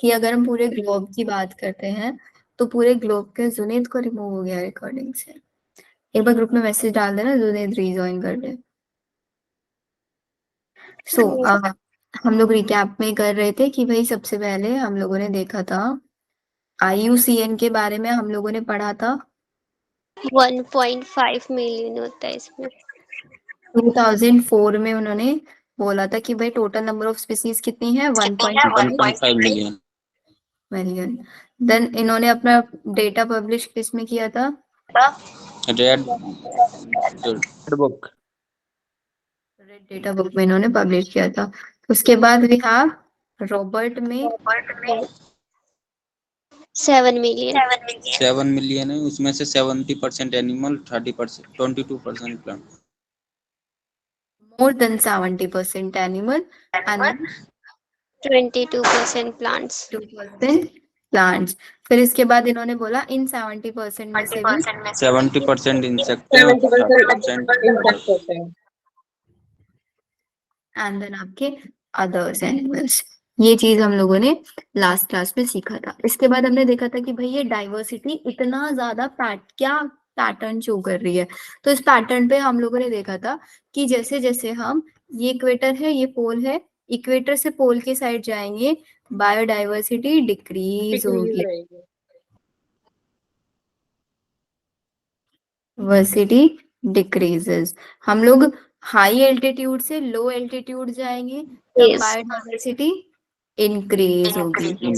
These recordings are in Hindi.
कि अगर हम पूरे ग्लोब की बात करते हैं तो पूरे ग्लोब के जुनेद को रिमूव हो गया रिकॉर्डिंग से। एक बार ग्रुप में मैसेज डाल देना, जुनेद रीजॉइन कर ले। सो हम लोग रिकैप में कर रहे थे कि भाई सबसे पहले हम लोगों ने देखा था IUCN के बारे में, हम लोगों ने पढ़ा था 1.5 मिलियन होता है इसमें। 2004 में उन्होंने बोला था कि भाई टोटल नंबर ऑफ स्पीसीज कितनी है, 1.5 मिलियन। मिलियन। देन इन्होंने अपना डेटा पब्लिश किस में किया था? Red book. Red data book में इन्होंने पब्लिश किया था। उसके बाद वी हैव रॉबर्ट में 7 मिलियन। 7 मिलियन है, उसमें से 70% animal, 30%, 22% plant. More than 70% animal and 22% plants. 2% plants. फिर इसके बाद इन्होंने बोला इन 70% में से भी 70% इंसेक्ट है, 30% इंसेक्ट होते हैं। एंड देन आपके अदर्स एनिमल्स। ये चीज हम लोगों ने लास्ट क्लास में सीखा था। इसके बाद हमने देखा था कि भाई ये डाइवर्सिटी इतना ज्यादा क्या पैटर्न शो कर रही है। तो इस पैटर्न पे हम लोगों ने देखा था कि जैसे जैसे हम, ये इक्वेटर है, ये पोल है, इक्वेटर से पोल के साइड जाएंगे बायोडाइवर्सिटी डिक्रीज होगी, डाइवर्सिटी डिक्रीजेस। हम लोग हाई एल्टीट्यूड से लो एल्टीट्यूड जाएंगे तब Yes. बायोडाइवर्सिटी इंक्रीज होगी।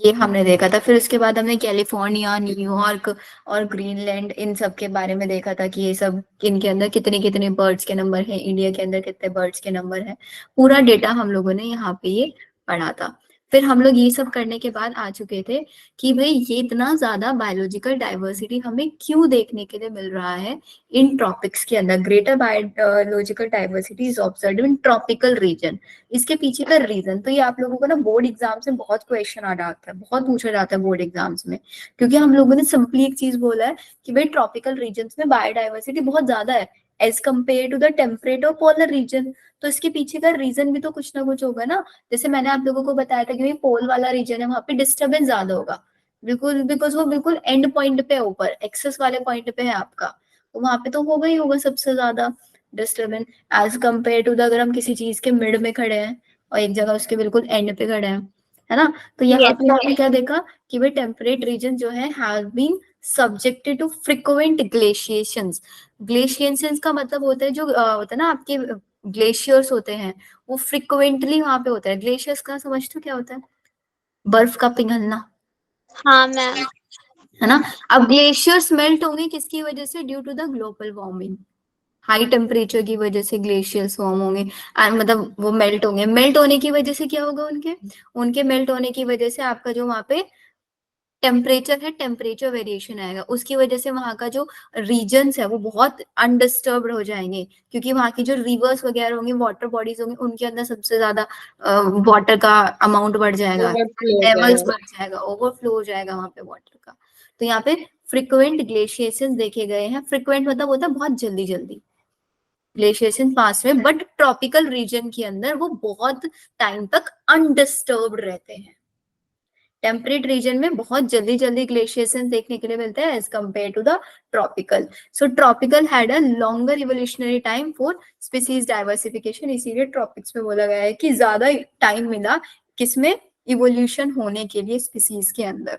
ये हमने देखा था। फिर उसके बाद हमने कैलिफोर्निया, न्यूयॉर्क और ग्रीनलैंड इन सब के बारे में देखा था कि ये सब इनके अंदर कितने कितने बर्ड्स के नंबर हैं, इंडिया के अंदर कितने बर्ड्स के नंबर हैं। पूरा डेटा हम लोगों ने यहाँ पे ये पढ़ा था। फिर हम लोग ये सब करने के बाद आ चुके थे कि भाई ये इतना ज्यादा बायोलॉजिकल डाइवर्सिटी हमें क्यों देखने के लिए मिल रहा है इन ट्रॉपिक्स के अंदर। Greater biological diversity is observed in tropical region. इसके पीछे का रीजन तो ये आप लोगों को ना बोर्ड एग्जाम्स में बहुत क्वेश्चन आ जाता है, बहुत पूछा जाता है बोर्ड एग्जाम्स में, क्योंकि हम लोगों ने सिंपली एक चीज बोला है कि भाई ट्रॉपिकल रीजन्स में बायोडाइवर्सिटी बहुत ज्यादा है as compare to the temperate और पोलर रीजन। तो इसके पीछे का रीजन भी तो कुछ ना कुछ होगा ना। जैसे मैंने आप लोगों को बताया था कि भाई पोल वाला रीजन है, वहां पे डिस्टर्बेंस ज्यादा होगा, बिल्कुल, बिकॉज वो बिल्कुल एंड पॉइंट पे है, ऊपर एक्सेस वाले पॉइंट पे है आपका, तो वहां पे तो होगा ही होगा सबसे ज्यादा disturbance as compare to the अगर हम किसी चीज के मिड में खड़े हैं और एक जगह उसके बिल्कुल एंड पे खड़े हैं, है ना। तो यहाँ पे हमने क्या देखा कि भाई टेम्परेट रीजन जो है have been subjected to frequent glaciations. Glaciations का मतलब होता है जो होता है ना आपके ग्लेशियर्स होते हैं, वो फ्रिक्वेंटली वहां पे होता है। ग्लेशियर्स का समझते हो क्या होता है? बर्फ का पिघलना, हाँ मैम। है ना। अब ग्लेशियर्स मेल्ट होंगे किसकी वजह से? Due to the global warming. High temperature की वजह से ग्लेशियर्स फॉर्म होंगे, मतलब वो मेल्ट होंगे। मेल्ट होने की वजह से क्या होगा? उनके उनके मेल्ट होने की वजह से आपका जो वहां पे टेम्परेचर है, टेम्परेचर वेरिएशन आएगा। उसकी वजह से वहां का जो रीजन्स है वो बहुत अनडिस्टर्ब्ड हो जाएंगे, क्योंकि वहां की जो रिवर्स वगैरह होंगे, वाटर बॉडीज होंगे, उनके अंदर सबसे ज्यादा वाटर का अमाउंट बढ़ जाएगा, लेवल्स बढ़ जाएगा, ओवरफ्लो हो जाएगा वहां पे वाटर का। तो यहाँ पे फ्रिक्वेंट ग्लेशिएशन देखे गए हैं। फ्रिक्वेंट मतलब होता है बहुत जल्दी जल्दी ग्लेशिएशन पास में, बट ट्रॉपिकल रीजन के अंदर वो बहुत टाइम तक अनडिस्टर्ब्ड रहते हैं। टेम्परेट रीजन में बहुत जल्दी जल्दी ग्लेशिएशन देखने के लिए मिलता है as compare to the tropical. So tropical had a longer evolutionary time for species diversification. इसीलिए ट्रॉपिक्स में बोला गया है कि ज्यादा टाइम मिला किसमें? इवोल्यूशन होने के लिए स्पीसीज के अंदर,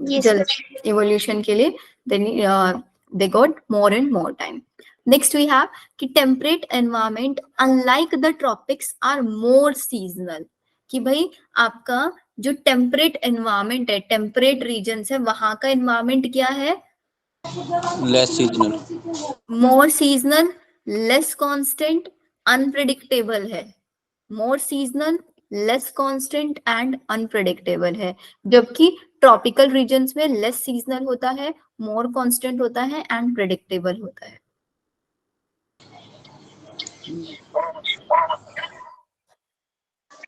जल्दी इवोल्यूशन के लिए they got more and more time. Next we have कि temperate environment unlike the tropics are more seasonal। कि भाई आपका जो टेम्परेट एनवायरमेंट है, टेम्परेट रीजन है, वहां का एनवायरमेंट क्या है? Less seasonal, more seasonal, less constant, unpredictable है। More seasonal, less constant and unpredictable है। जबकि ट्रॉपिकल रीजन्स में लेस सीजनल होता है, मोर कांस्टेंट होता है एंड प्रिडिक्टेबल होता है।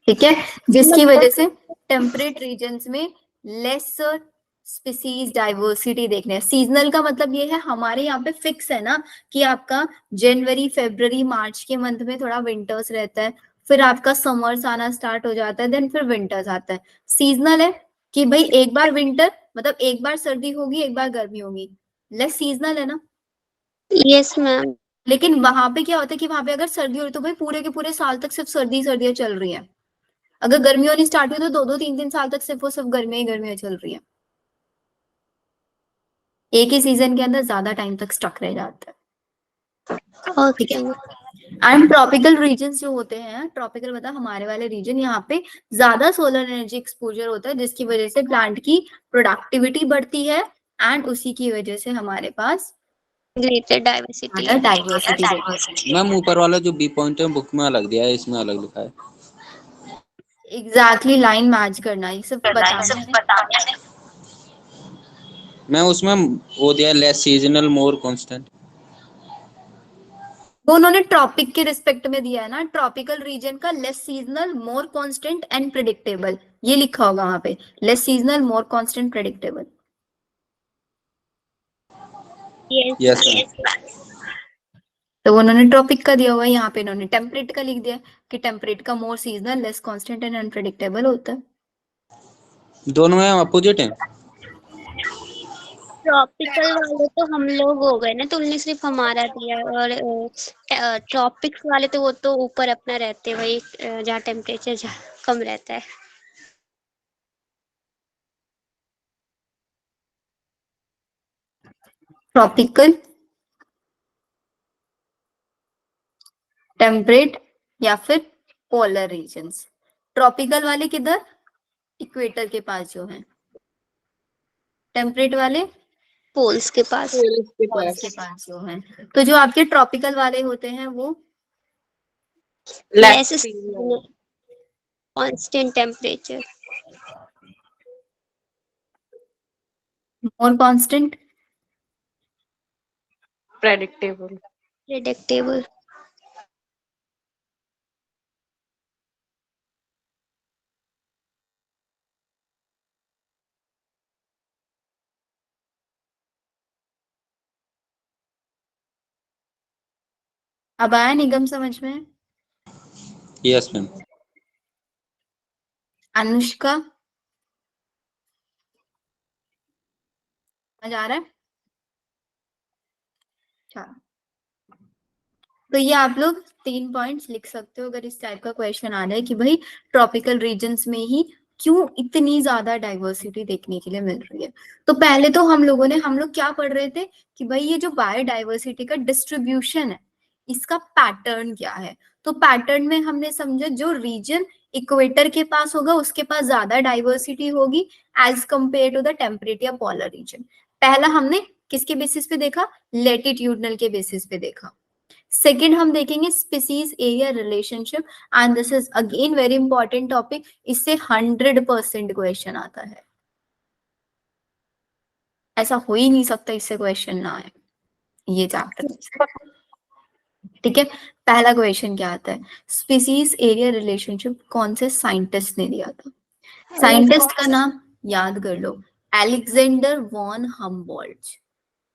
ठीक है, जिसकी वजह से टेम्परेट रीजन्स में लेस स्पीसीज डाइवर्सिटी देखने हैं। सीजनल का मतलब ये है हमारे यहाँ पे फिक्स है ना कि आपका जनवरी, फरवरी, मार्च के मंथ में थोड़ा विंटर्स रहता है, फिर आपका समर्स आना स्टार्ट हो जाता है, देन फिर विंटर्स आता है। सीजनल है कि भाई एक बार विंटर मतलब एक बार सर्दी होगी एक बार गर्मी होगी, लेस सीजनल है ना। Yes ma'am. लेकिन वहां पे क्या होता है कि वहां पे अगर सर्दी हो रही तो भाई पूरे के पूरे साल तक सिर्फ सर्दी सर्दियां चल रही है। अगर गर्मी होनी स्टार्ट हुई तो 2-2 3-3 साल तक सिर्फ वो सिर्फ गर्मियां ही गर्मियां चल रही है। एक ही सीजन के अंदर ज्यादा टाइम तक स्टक रह जाता है। ठीक ओके। है। एंड ट्रॉपिकल रीजन्स जो होते हैं, ट्रॉपिकल मतलब हमारे वाले रीजन, यहाँ पे ज्यादा सोलर एनर्जी एक्सपोजर होता है जिसकी वजह से प्लांट की प्रोडक्टिविटी बढ़ती है एंड उसी की वजह से हमारे पास ग्रेटर डाइवर्सिटी है। डाइवर्सिटी। मैम ऊपर वाला जो बी पॉइंट है बुक में अलग दिया है, इसमें अलग लिखा है। एग्जैक्टली लाइन मैच करना, ये सब बताना है। मैं उसमें वो दिया लेस सीजनल मोर कांस्टेंट। वो उन्होंने ट्रॉपिक के रिस्पेक्ट में दिया है ना, ट्रॉपिकल रीजन का less seasonal more constant and predictable, ये लिखा होगा वहां पे, less seasonal more constant predictable. Yes yes ma'am. Ma'am. तो उन्होंने ट्रॉपिक का दिया हुआ है, यहाँ पे इन्होंने टेम्परेट का लिख दिया कि टेम्परेट का more seasonal less constant and unpredictable होता है। दोनों में अपोजिट है। ट्रॉपिकल वाले तो हम लोग हो गए ना, तो उन्होंने सिर्फ हमारा दिया, और ट्रॉपिक्स वाले तो वो तो ऊपर अपना रहते हैं वही, जहाँ टेम्परेचर कम रहता है। ट्रॉपिकल, टेम्परेट या फिर पोलर रीजन्स। ट्रॉपिकल वाले किधर, इक्वेटर के पास जो है, टेम्परेट वाले पोल्स के पास। पोल्स के पास जो है। तो जो आपके ट्रॉपिकल वाले होते हैं वो लेस कांस्टेंट टेम्परेचर। मोर कांस्टेंट प्रेडिक्टेबल। प्रेडिक्टेबल। अब आया निगम समझ में। Yes ma'am. अनुष्का समझ आ रहा है। अच्छा, तो ये आप लोग 3 पॉइंट्स लिख सकते हो अगर इस टाइप का क्वेश्चन आ जाए कि भाई ट्रॉपिकल रीजन्स में ही क्यों इतनी ज्यादा डाइवर्सिटी देखने के लिए मिल रही है। तो पहले तो हम लोग क्या पढ़ रहे थे कि भाई ये जो बायोडाइवर्सिटी का डिस्ट्रीब्यूशन है इसका पैटर्न क्या है। तो पैटर्न में हमने समझा जो रीजन इक्वेटर के पास होगा उसके पास ज्यादा डाइवर्सिटी होगी as compare to the temperate या पोलर रीजन। पहला हमने किसके बेसिस पे देखा, लेटिट्यूडनल के बेसिस पे देखा। सेकेंड हम देखेंगे species area relationship, and this is again very important topic, इससे 100% क्वेश्चन आता है, ऐसा हो ही नहीं सकता इससे क्वेश्चन ना आए ये चैप्टर। ठीक है, पहला क्वेश्चन क्या आता है, स्पीसीज एरिया रिलेशनशिप कौन से साइंटिस्ट ने दिया था। साइंटिस्ट का नाम याद कर लो, Alexander von Humboldt.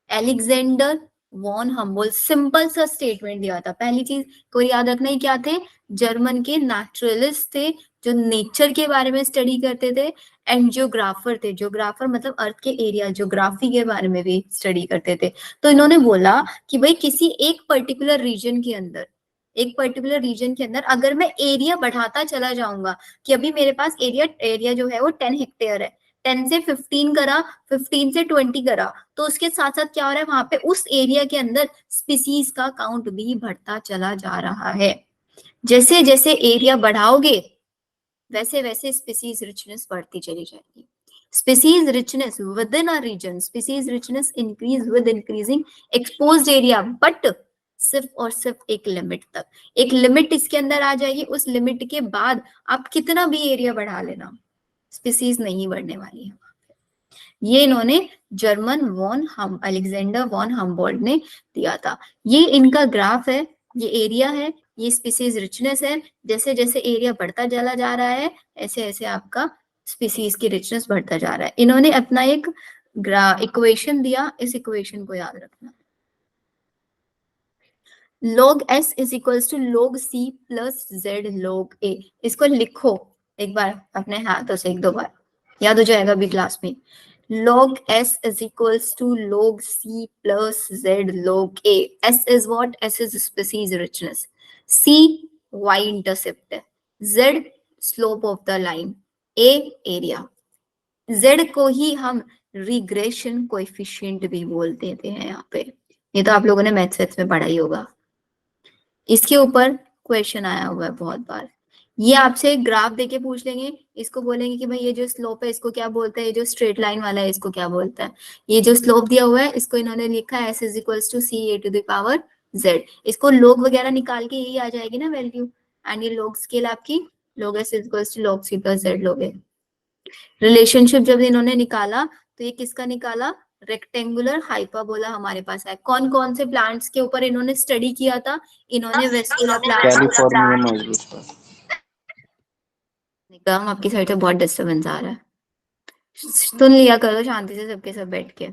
Alexander von Humboldt, simple सा स्टेटमेंट दिया था। पहली चीज को याद रखना ही क्या थे, जर्मन के नेचुरलिस्ट थे जो नेचर के बारे में स्टडी करते थे, एंड जियोग्राफर थे, जियोग्राफर मतलब अर्थ के एरिया ज्योग्राफी के बारे में भी स्टडी करते थे। तो इन्होंने बोला कि भाई किसी एक पर्टिकुलर रीजन के अंदर, एक पर्टिकुलर रीजन के अंदर अगर मैं एरिया बढ़ाता चला जाऊंगा, कि अभी मेरे पास एरिया एरिया जो है वो 10 हेक्टेयर है, 10 से 15 करा, 15 से 20 करा, तो उसके साथ साथ क्या हो रहा है वहां पे उस एरिया के अंदर स्पीसीज का काउंट भी बढ़ता चला जा रहा है। जैसे जैसे एरिया बढ़ाओगे वैसे वैसे स्पीसीज रिचनेस बढ़ती चली जाएगी। Species richness within a region, species richness increase with increasing exposed area, but सिर्फ और सिर्फ एक लिमिट तक। एक लिमिट इसके अंदर आ जाएगी, उस लिमिट के बाद आप कितना भी एरिया बढ़ा लेना स्पीसीज नहीं बढ़ने वाली है। ये इन्होंने जर्मन वॉन हम अलेक्जेंडर वॉन हम्बोल्ट ने दिया था। ये इनका ग्राफ है, ये एरिया है, ये स्पीसीज रिचनेस है। जैसे जैसे एरिया बढ़ता चला जा रहा है ऐसे ऐसे आपका स्पीसीज की रिचनेस बढ़ता जा रहा है। इन्होंने अपना एक इक्वेशन दिया, इस इक्वेशन को याद रखना। log s is equals to log c plus z log a। इसको लिखो एक बार अपने हाथों से, एक दो बार याद हो जाएगा अभी क्लास में। log s is equals to log c plus z log a। s is what? s is species richness, c y intercept है, z slope of the line, a area। z को ही हम रिग्रेशन कोएफिशिएंट भी बोल देते हैं यहाँ पे। ये तो आप लोगों ने मैथ्स में पढ़ा ही होगा। इसके ऊपर क्वेश्चन आया हुआ है बहुत बार। ये आपसे ग्राफ देके पूछ लेंगे, इसको बोलेंगे कि भाई ये जो स्लोप है इसको क्या बोलते हैं, ये जो स्ट्रेट लाइन वाला है इसको क्या बोलता है। ये जो स्लोप दिया हुआ है इसको इन्होंने लिखा है s is equals to c a to the power z। इसको लोग वगैरह निकाल के यही आ जाएगी ना वैल्यू। एंड ये लोग स्केल आपकी log s is equals to log c plus z log a। Relationship जब इन्होंने निकाला तो ये किसका निकाला? रेक्टेंगुलर हाइपरबोला हमारे पास है। कौन कौन से प्लांट्स के ऊपर इन्होंने स्टडी किया था? इन्होंने वेस्कुलर प्लांट्स। कैलिफोर्निया मजबूत पर। निकाम आपकी साइड से बहुत डिस्टरबेंस आ रहा है, सुन लिया करो शांति से सबके सब बैठ के,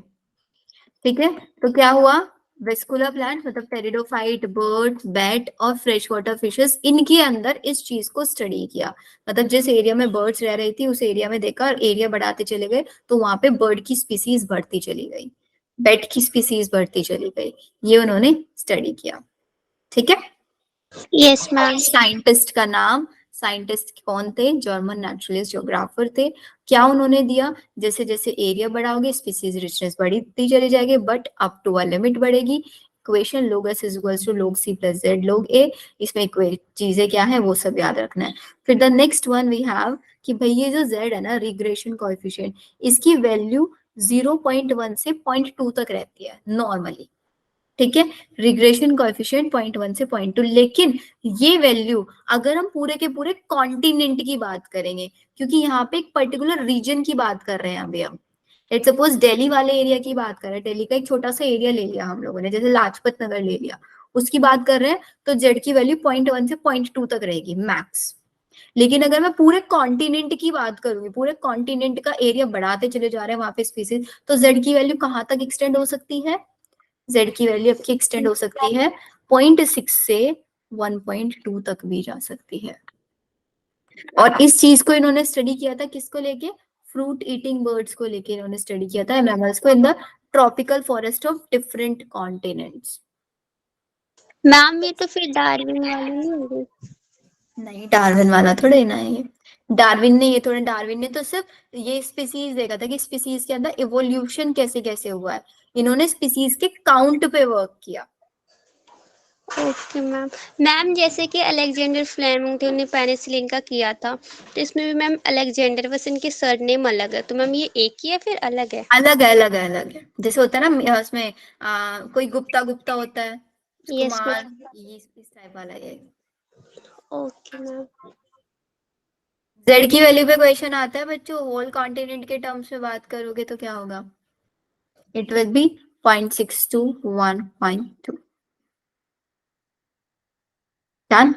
ठीक है। तो क्या हुआ? वेस्कुलर प्लांट मतलब टेरिडोफाइट, बर्ड्स, बैट और फ्रेश वाटर फिशेस, इनके अंदर इस चीज को स्टडी किया। मतलब जिस एरिया में बर्ड्स रह रही थी उस एरिया में देखा और एरिया बढ़ाते चले गए तो वहां पे बर्ड की स्पीसीज बढ़ती चली गई, बैट की स्पीसीज बढ़ती चली गई। ये उन्होंने स्टडी किया, ठीक है। Yes ma'am. साइंटिस्ट का नाम, साइंटिस्ट कौन थे? जर्मन नेचुरलिस्ट ज्योग्राफर थे। क्या उन्होंने दिया? जैसे जैसे एरिया बढ़ाओगे स्पीसीज रिचनेस बढ़ती चली जाएगी, but up to a limit बढ़ेगी। Equation log s is equals to log c plus z log a। इसमें चीजें क्या है वो सब याद रखना है। फिर the next one we have कि भाई ये जो z है ना, रिग्रेशन कोएफिशिएंट, इसकी वैल्यू 0.1 से 0.2 तक रहती है नॉर्मली, ठीक है। रिग्रेशन कोएफिशिएंट 0.1 से 0.2। लेकिन ये वैल्यू अगर हम पूरे के पूरे कॉन्टिनेंट की बात करेंगे, क्योंकि यहाँ पे एक पर्टिकुलर रीजन की बात कर रहे हैं अभी हम। लेट्स सपोज दिल्ली वाले एरिया की बात कर रहे हैं, दिल्ली का एक छोटा सा एरिया ले लिया हम लोगों ने, जैसे लाजपत नगर ले लिया, उसकी बात कर रहे हैं, तो जेड की वैल्यू 0.1 से 0.2 तक रहेगी मैक्स। लेकिन अगर मैं पूरे कॉन्टिनेंट की बात करूंगी, पूरे कॉन्टिनेंट का एरिया बढ़ाते चले जा रहे हैं वहां पे स्पीसीज, तो जेड की वैल्यू कहाँ तक एक्सटेंड हो सकती है? z की वैल्यू आपकी एक्सटेंड हो सकती है 0.6 से 1.2 तक भी जा सकती है। और इस चीज को इन्होंने स्टडी किया था किसको लेके? फ्रूट ईटिंग बर्ड्स को लेके इन्होंने स्टडी किया था, मैमल्स को in the tropical forest of different continents. Ma'am ये तो फिर डार्विन वाली नहीं होगी? नहीं, डार्विन वाला थोड़ा ना है ये। डार्विन ने ये थोड़ा, डार्विन ने तो सिर्फ ये स्पीसीज देखा था कि स्पीसीज के अंदर इवोल्यूशन कैसे कैसे हुआ है। इन्होंने स्पीसीज के काउंट पे वर्क किया। Okay ma'am. मैम जैसे कि अलेक्जेंडर फ्लेमिंग थे, उन्होंने पेनिसिलिन का किया था, तो इसमें भी मैम अलेक्जेंडर, बस इनके सरनेम अलग है, तो मैम ये एक ही है फिर अलग है? अलग है, अलग है, अलग है। जैसे होता है ना उसमें कोई गुप्ता गुप्ता होता है, यस कुमार, मैम। ये इस टाइप वाला ये। Okay ma'am. जेड की वैल्यू पे क्वेश्चन आता है बच्चों, होल कॉन्टिनेंट के टर्म्स में बात करोगे तो क्या होगा? It will be 0.6 to 1.2। Done?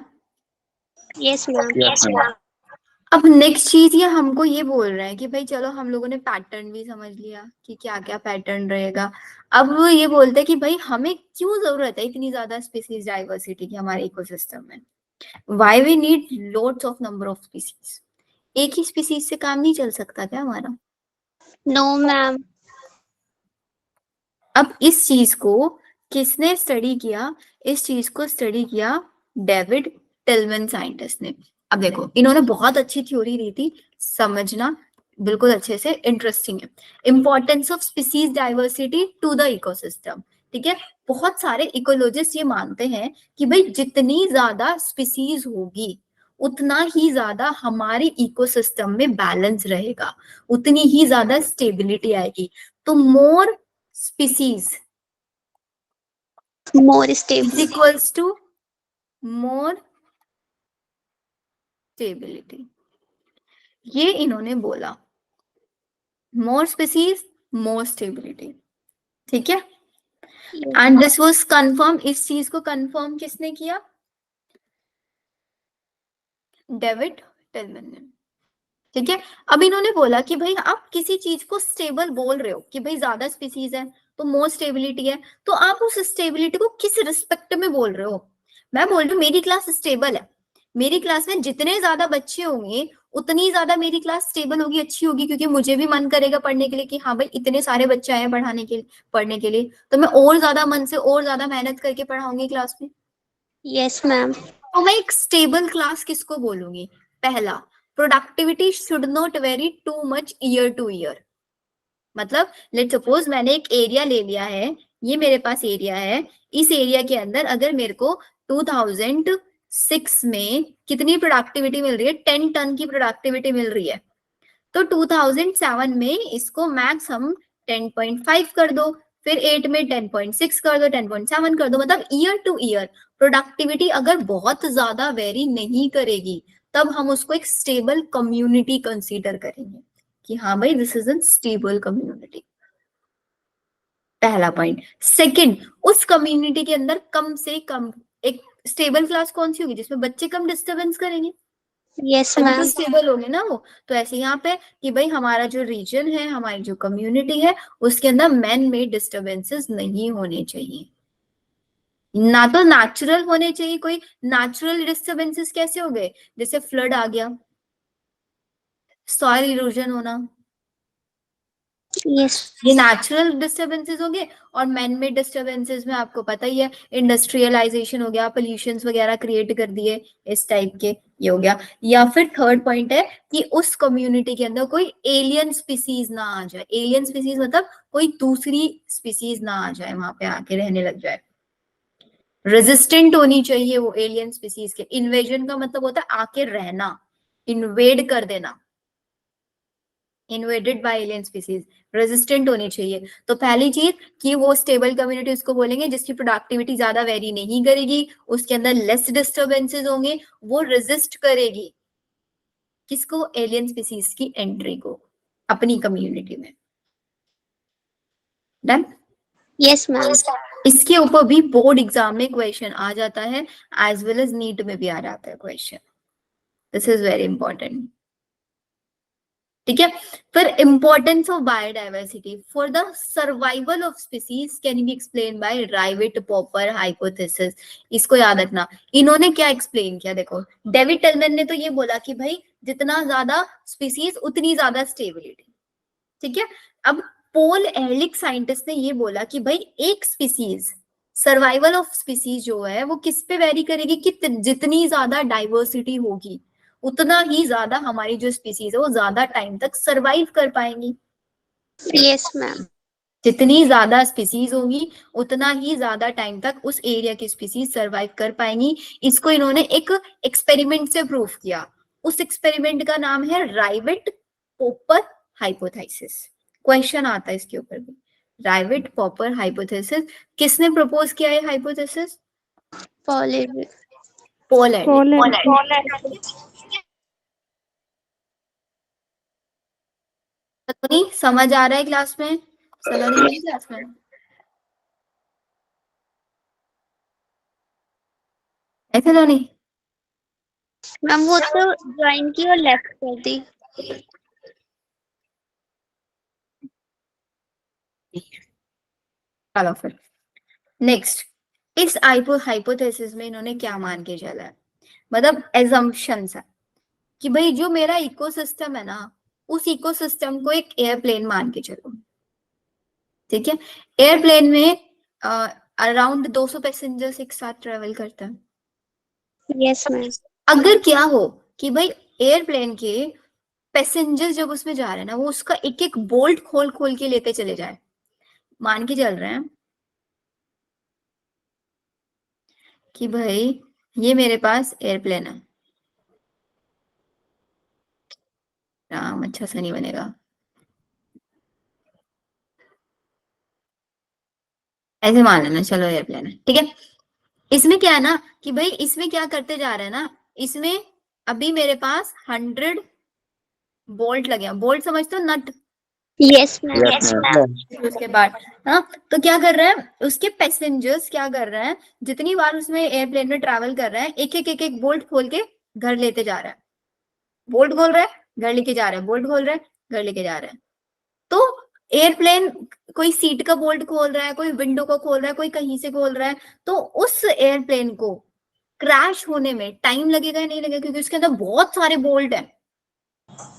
Yes ma'am. Yes ma'am. अब नेक्स्ट चीज ये हमको ये बोल रहे हैं कि भाई चलो हम लोगों ने पैटर्न भी समझ लिया कि क्या क्या पैटर्न रहेगा। अब वो ये बोलते हैं कि भाई हमें क्यों जरूरत है इतनी ज्यादा स्पीसीज डाइवर्सिटी की हमारे इकोसिस्टम में? Why we need loads of number of species? एक ही स्पीसीज से काम नहीं चल सकता क्या हमारा? No ma'am. अब इस चीज को किसने स्टडी किया? इस चीज को स्टडी किया डेविड टिलमन साइंटिस्ट ने। अब देखो इन्होंने बहुत अच्छी थ्योरी दी थी, समझना बिल्कुल अच्छे से, इंटरेस्टिंग है। Importance of species diversity to the ecosystem, ठीक है। बहुत सारे इकोलॉजिस्ट ये मानते हैं कि भाई जितनी ज्यादा स्पीसीज होगी उतना ही ज्यादा हमारे इकोसिस्टम में बैलेंस रहेगा, उतनी ही ज्यादा स्टेबिलिटी आएगी। तो मोर species more is stable. equals to more stability। ये इन्होंने बोला, more species more stability, ठीक है। एंड दिस वाज कंफर्म, इस चीज को कंफर्म किसने किया? डेविड टिलमन ने, ठीक है। अब इन्होंने बोला कि भाई आप किसी चीज को स्टेबल बोल रहे हो कि भाई ज्यादा स्पीसीज है तो मोर स्टेबिलिटी है। तो आप उस स्टेबिलिटी को किस रिस्पेक्ट में बोल रहे हो? मैं बोल रही हूँ मेरी क्लास स्टेबल है, मेरी क्लास में जितने ज्यादा बच्चे होंगे उतनी ज्यादा मेरी क्लास स्टेबल होगी, अच्छी होगी, क्योंकि मुझे भी मन करेगा पढ़ने के लिए कि हाँ भाई इतने सारे बच्चे आए हैं पढ़ने के लिए, तो मैं और ज्यादा मन से और ज्यादा मेहनत करके पढ़ाऊंगी क्लास में। Yes ma'am. तो मैं एक स्टेबल क्लास किसको बोलूंगी? पहला, productivity should not very too much year two year. मतलब लेट सपोज मैंने एक एरिया ले लिया है, ये मेरे पास एरिया है, इस एरिया के अंदर अगर मेरे को 2006 में कितनी प्रोडक्टिविटी मिल रही है, 10 टन की प्रोडक्टिविटी मिल रही है, तो 2007 में इसको मैक्स हम 10.5 कर दो, फिर 8 में 10.6 कर दो, 10.7 कर दो। मतलब ईयर टू ईयर प्रोडक्टिविटी अगर बहुत ज्यादा वेरी नहीं करेगी तब हम उसको एक स्टेबल कम्युनिटी कंसीडर करेंगे कि हाँ भाई this is a stable community. पहला पॉइंट। सेकंड, उस कम्युनिटी के अंदर कम से कम एक स्टेबल क्लास कौन सी होगी? जिसमें बच्चे कम डिस्टर्बेंस करेंगे, यस तभी तो मैम। स्टेबल होंगे ना वो। तो ऐसे यहाँ पे कि भाई हमारा जो रीजन है, हमारी जो कम्युनिटी है, उसके अंदर मैन मेड डिस्टर्बेंसेस नहीं होने चाहिए, ना तो नेचुरल होने चाहिए। कोई नेचुरल डिस्टर्बेंसेस कैसे हो गए? जैसे फ्लड आ गया, सॉइल इरोजन होना, यस। ये नेचुरल डिस्टर्बेंसेस हो गए। और मैन मेड डिस्टर्बेंसेस में आपको पता ही है, इंडस्ट्रियलाइजेशन हो गया, पोल्यूशन वगैरह क्रिएट कर दिए, इस टाइप के, ये हो गया। या फिर थर्ड पॉइंट है कि उस कम्युनिटी के अंदर कोई एलियन स्पीसीज ना आ जाए। एलियन स्पीसीज मतलब कोई दूसरी स्पीसीज ना आ जाए, वहां पे आके रहने लग जाए। रेजिस्टेंट होनी चाहिए वो एलियन स्पीसीज के। इन्वेजन का मतलब होता है आके रहना, इन्वेड कर देना, invaded by alien species, resistant होनी चाहिए। तो पहली चीज कि वो स्टेबल कम्युनिटी उसको बोलेंगे जिसकी प्रोडक्टिविटी ज्यादा वेरी नहीं करेगी, उसके अंदर लेस डिस्टर्बेंसेस होंगे, वो रेजिस्ट करेगी किसको? एलियन स्पीसीज की एंट्री को अपनी कम्युनिटी में। डन? Yes ma'am. इसके ऊपर भी बोर्ड एग्जाम में क्वेश्चन आ जाता है, एज वेल एज नीट में भी आ जाता है question. This is very important. ठीक है। फिर importance of biodiversity for the survival of species can be explain by rivet popper hypothesis. इसको याद रखना। इन्होंने क्या एक्सप्लेन किया? देखो, डेविड टेलमैन ने तो ये बोला कि भाई जितना ज्यादा स्पीसीज उतनी ज्यादा स्टेबिलिटी। ठीक है। अब पोल एहलिक साइंटिस्ट ने ये बोला कि भाई एक स्पीसीज, सर्वाइवल ऑफ स्पीसीज जो है वो किस पे वेरी करेगी कि जितनी ज्यादा डाइवर्सिटी होगी उतना ही ज्यादा हमारी जो स्पीसीज है वो ज्यादा टाइम तक सरवाइव कर पाएंगी। Yes ma'am. जितनी ज्यादा स्पीसीज होगी उतना ही ज्यादा टाइम तक उस एरिया की स्पीसीज सरवाइव कर पाएंगी। इसको इन्होंने एक एक्सपेरिमेंट से प्रूव किया। उस एक्सपेरिमेंट का नाम है राइवेट पॉपर हाइपोथेसिस। क्वेश्चन आता है इसके ऊपर भी। राइवेट पॉपर हाइपोथेसिस किसने प्रपोज किया है? हाइपोथेसिस पॉल पोल समझ आ रहा है क्लास में? समझ नहीं क्लास में? ऐसे तो नहीं? मैम वो तो ज्वाइन की और लेफ्ट कर दी। चलो फिर नेक्स्ट। इस हाइपोथेसिस में इन्होंने क्या मान के चला है? मतलब एजम्पशंस है कि भाई जो मेरा इकोसिस्टम है ना, उस इकोसिस्टम को एक एयरप्लेन मान के चलो। ठीक है। एयरप्लेन में अराउंड 200 पैसेंजर्स एक साथ ट्रेवल करता है। Yes ma'am. अगर क्या हो कि भाई एयरप्लेन के पैसेंजर्स जब उसमें जा रहे हैं ना, वो उसका एक एक बोल्ट खोल खोल के लेते चले जाए। मान के चल रहे हैं कि भाई ये मेरे पास एयरप्लेन है। राम, अच्छा सा नहीं बनेगा, ऐसे मान लेना, चलो एयरप्लेन है। ठीक है। इसमें क्या है ना कि भाई इसमें क्या करते जा रहे हैं ना, इसमें अभी मेरे पास 100 बोल्ट लगे हैं। बोल्ट समझते हो? Nut. Yes ma'am. Yes ma'am. उसके बाद हाँ, तो क्या कर रहे हैं उसके पैसेंजर्स, क्या कर रहे हैं, जितनी बार उसमें एयरप्लेन में ट्रैवल कर रहे हैं एक एक बोल्ट खोल के घर लेते जा रहा है। बोल्ट खोल रहे हैं, घर लेके जा रहे हैं, बोल्ट खोल रहे हैं, घर लेके जा रहे हैं। तो एयरप्लेन कोई सीट का बोल्ट खोल रहा है, कोई विंडो को खोल रहा है, कोई कहीं से खोल रहा है, तो उस एयरप्लेन को क्रैश होने में टाइम लगेगा या नहीं लगेगा, क्योंकि उसके अंदर बहुत सारे बोल्ट है,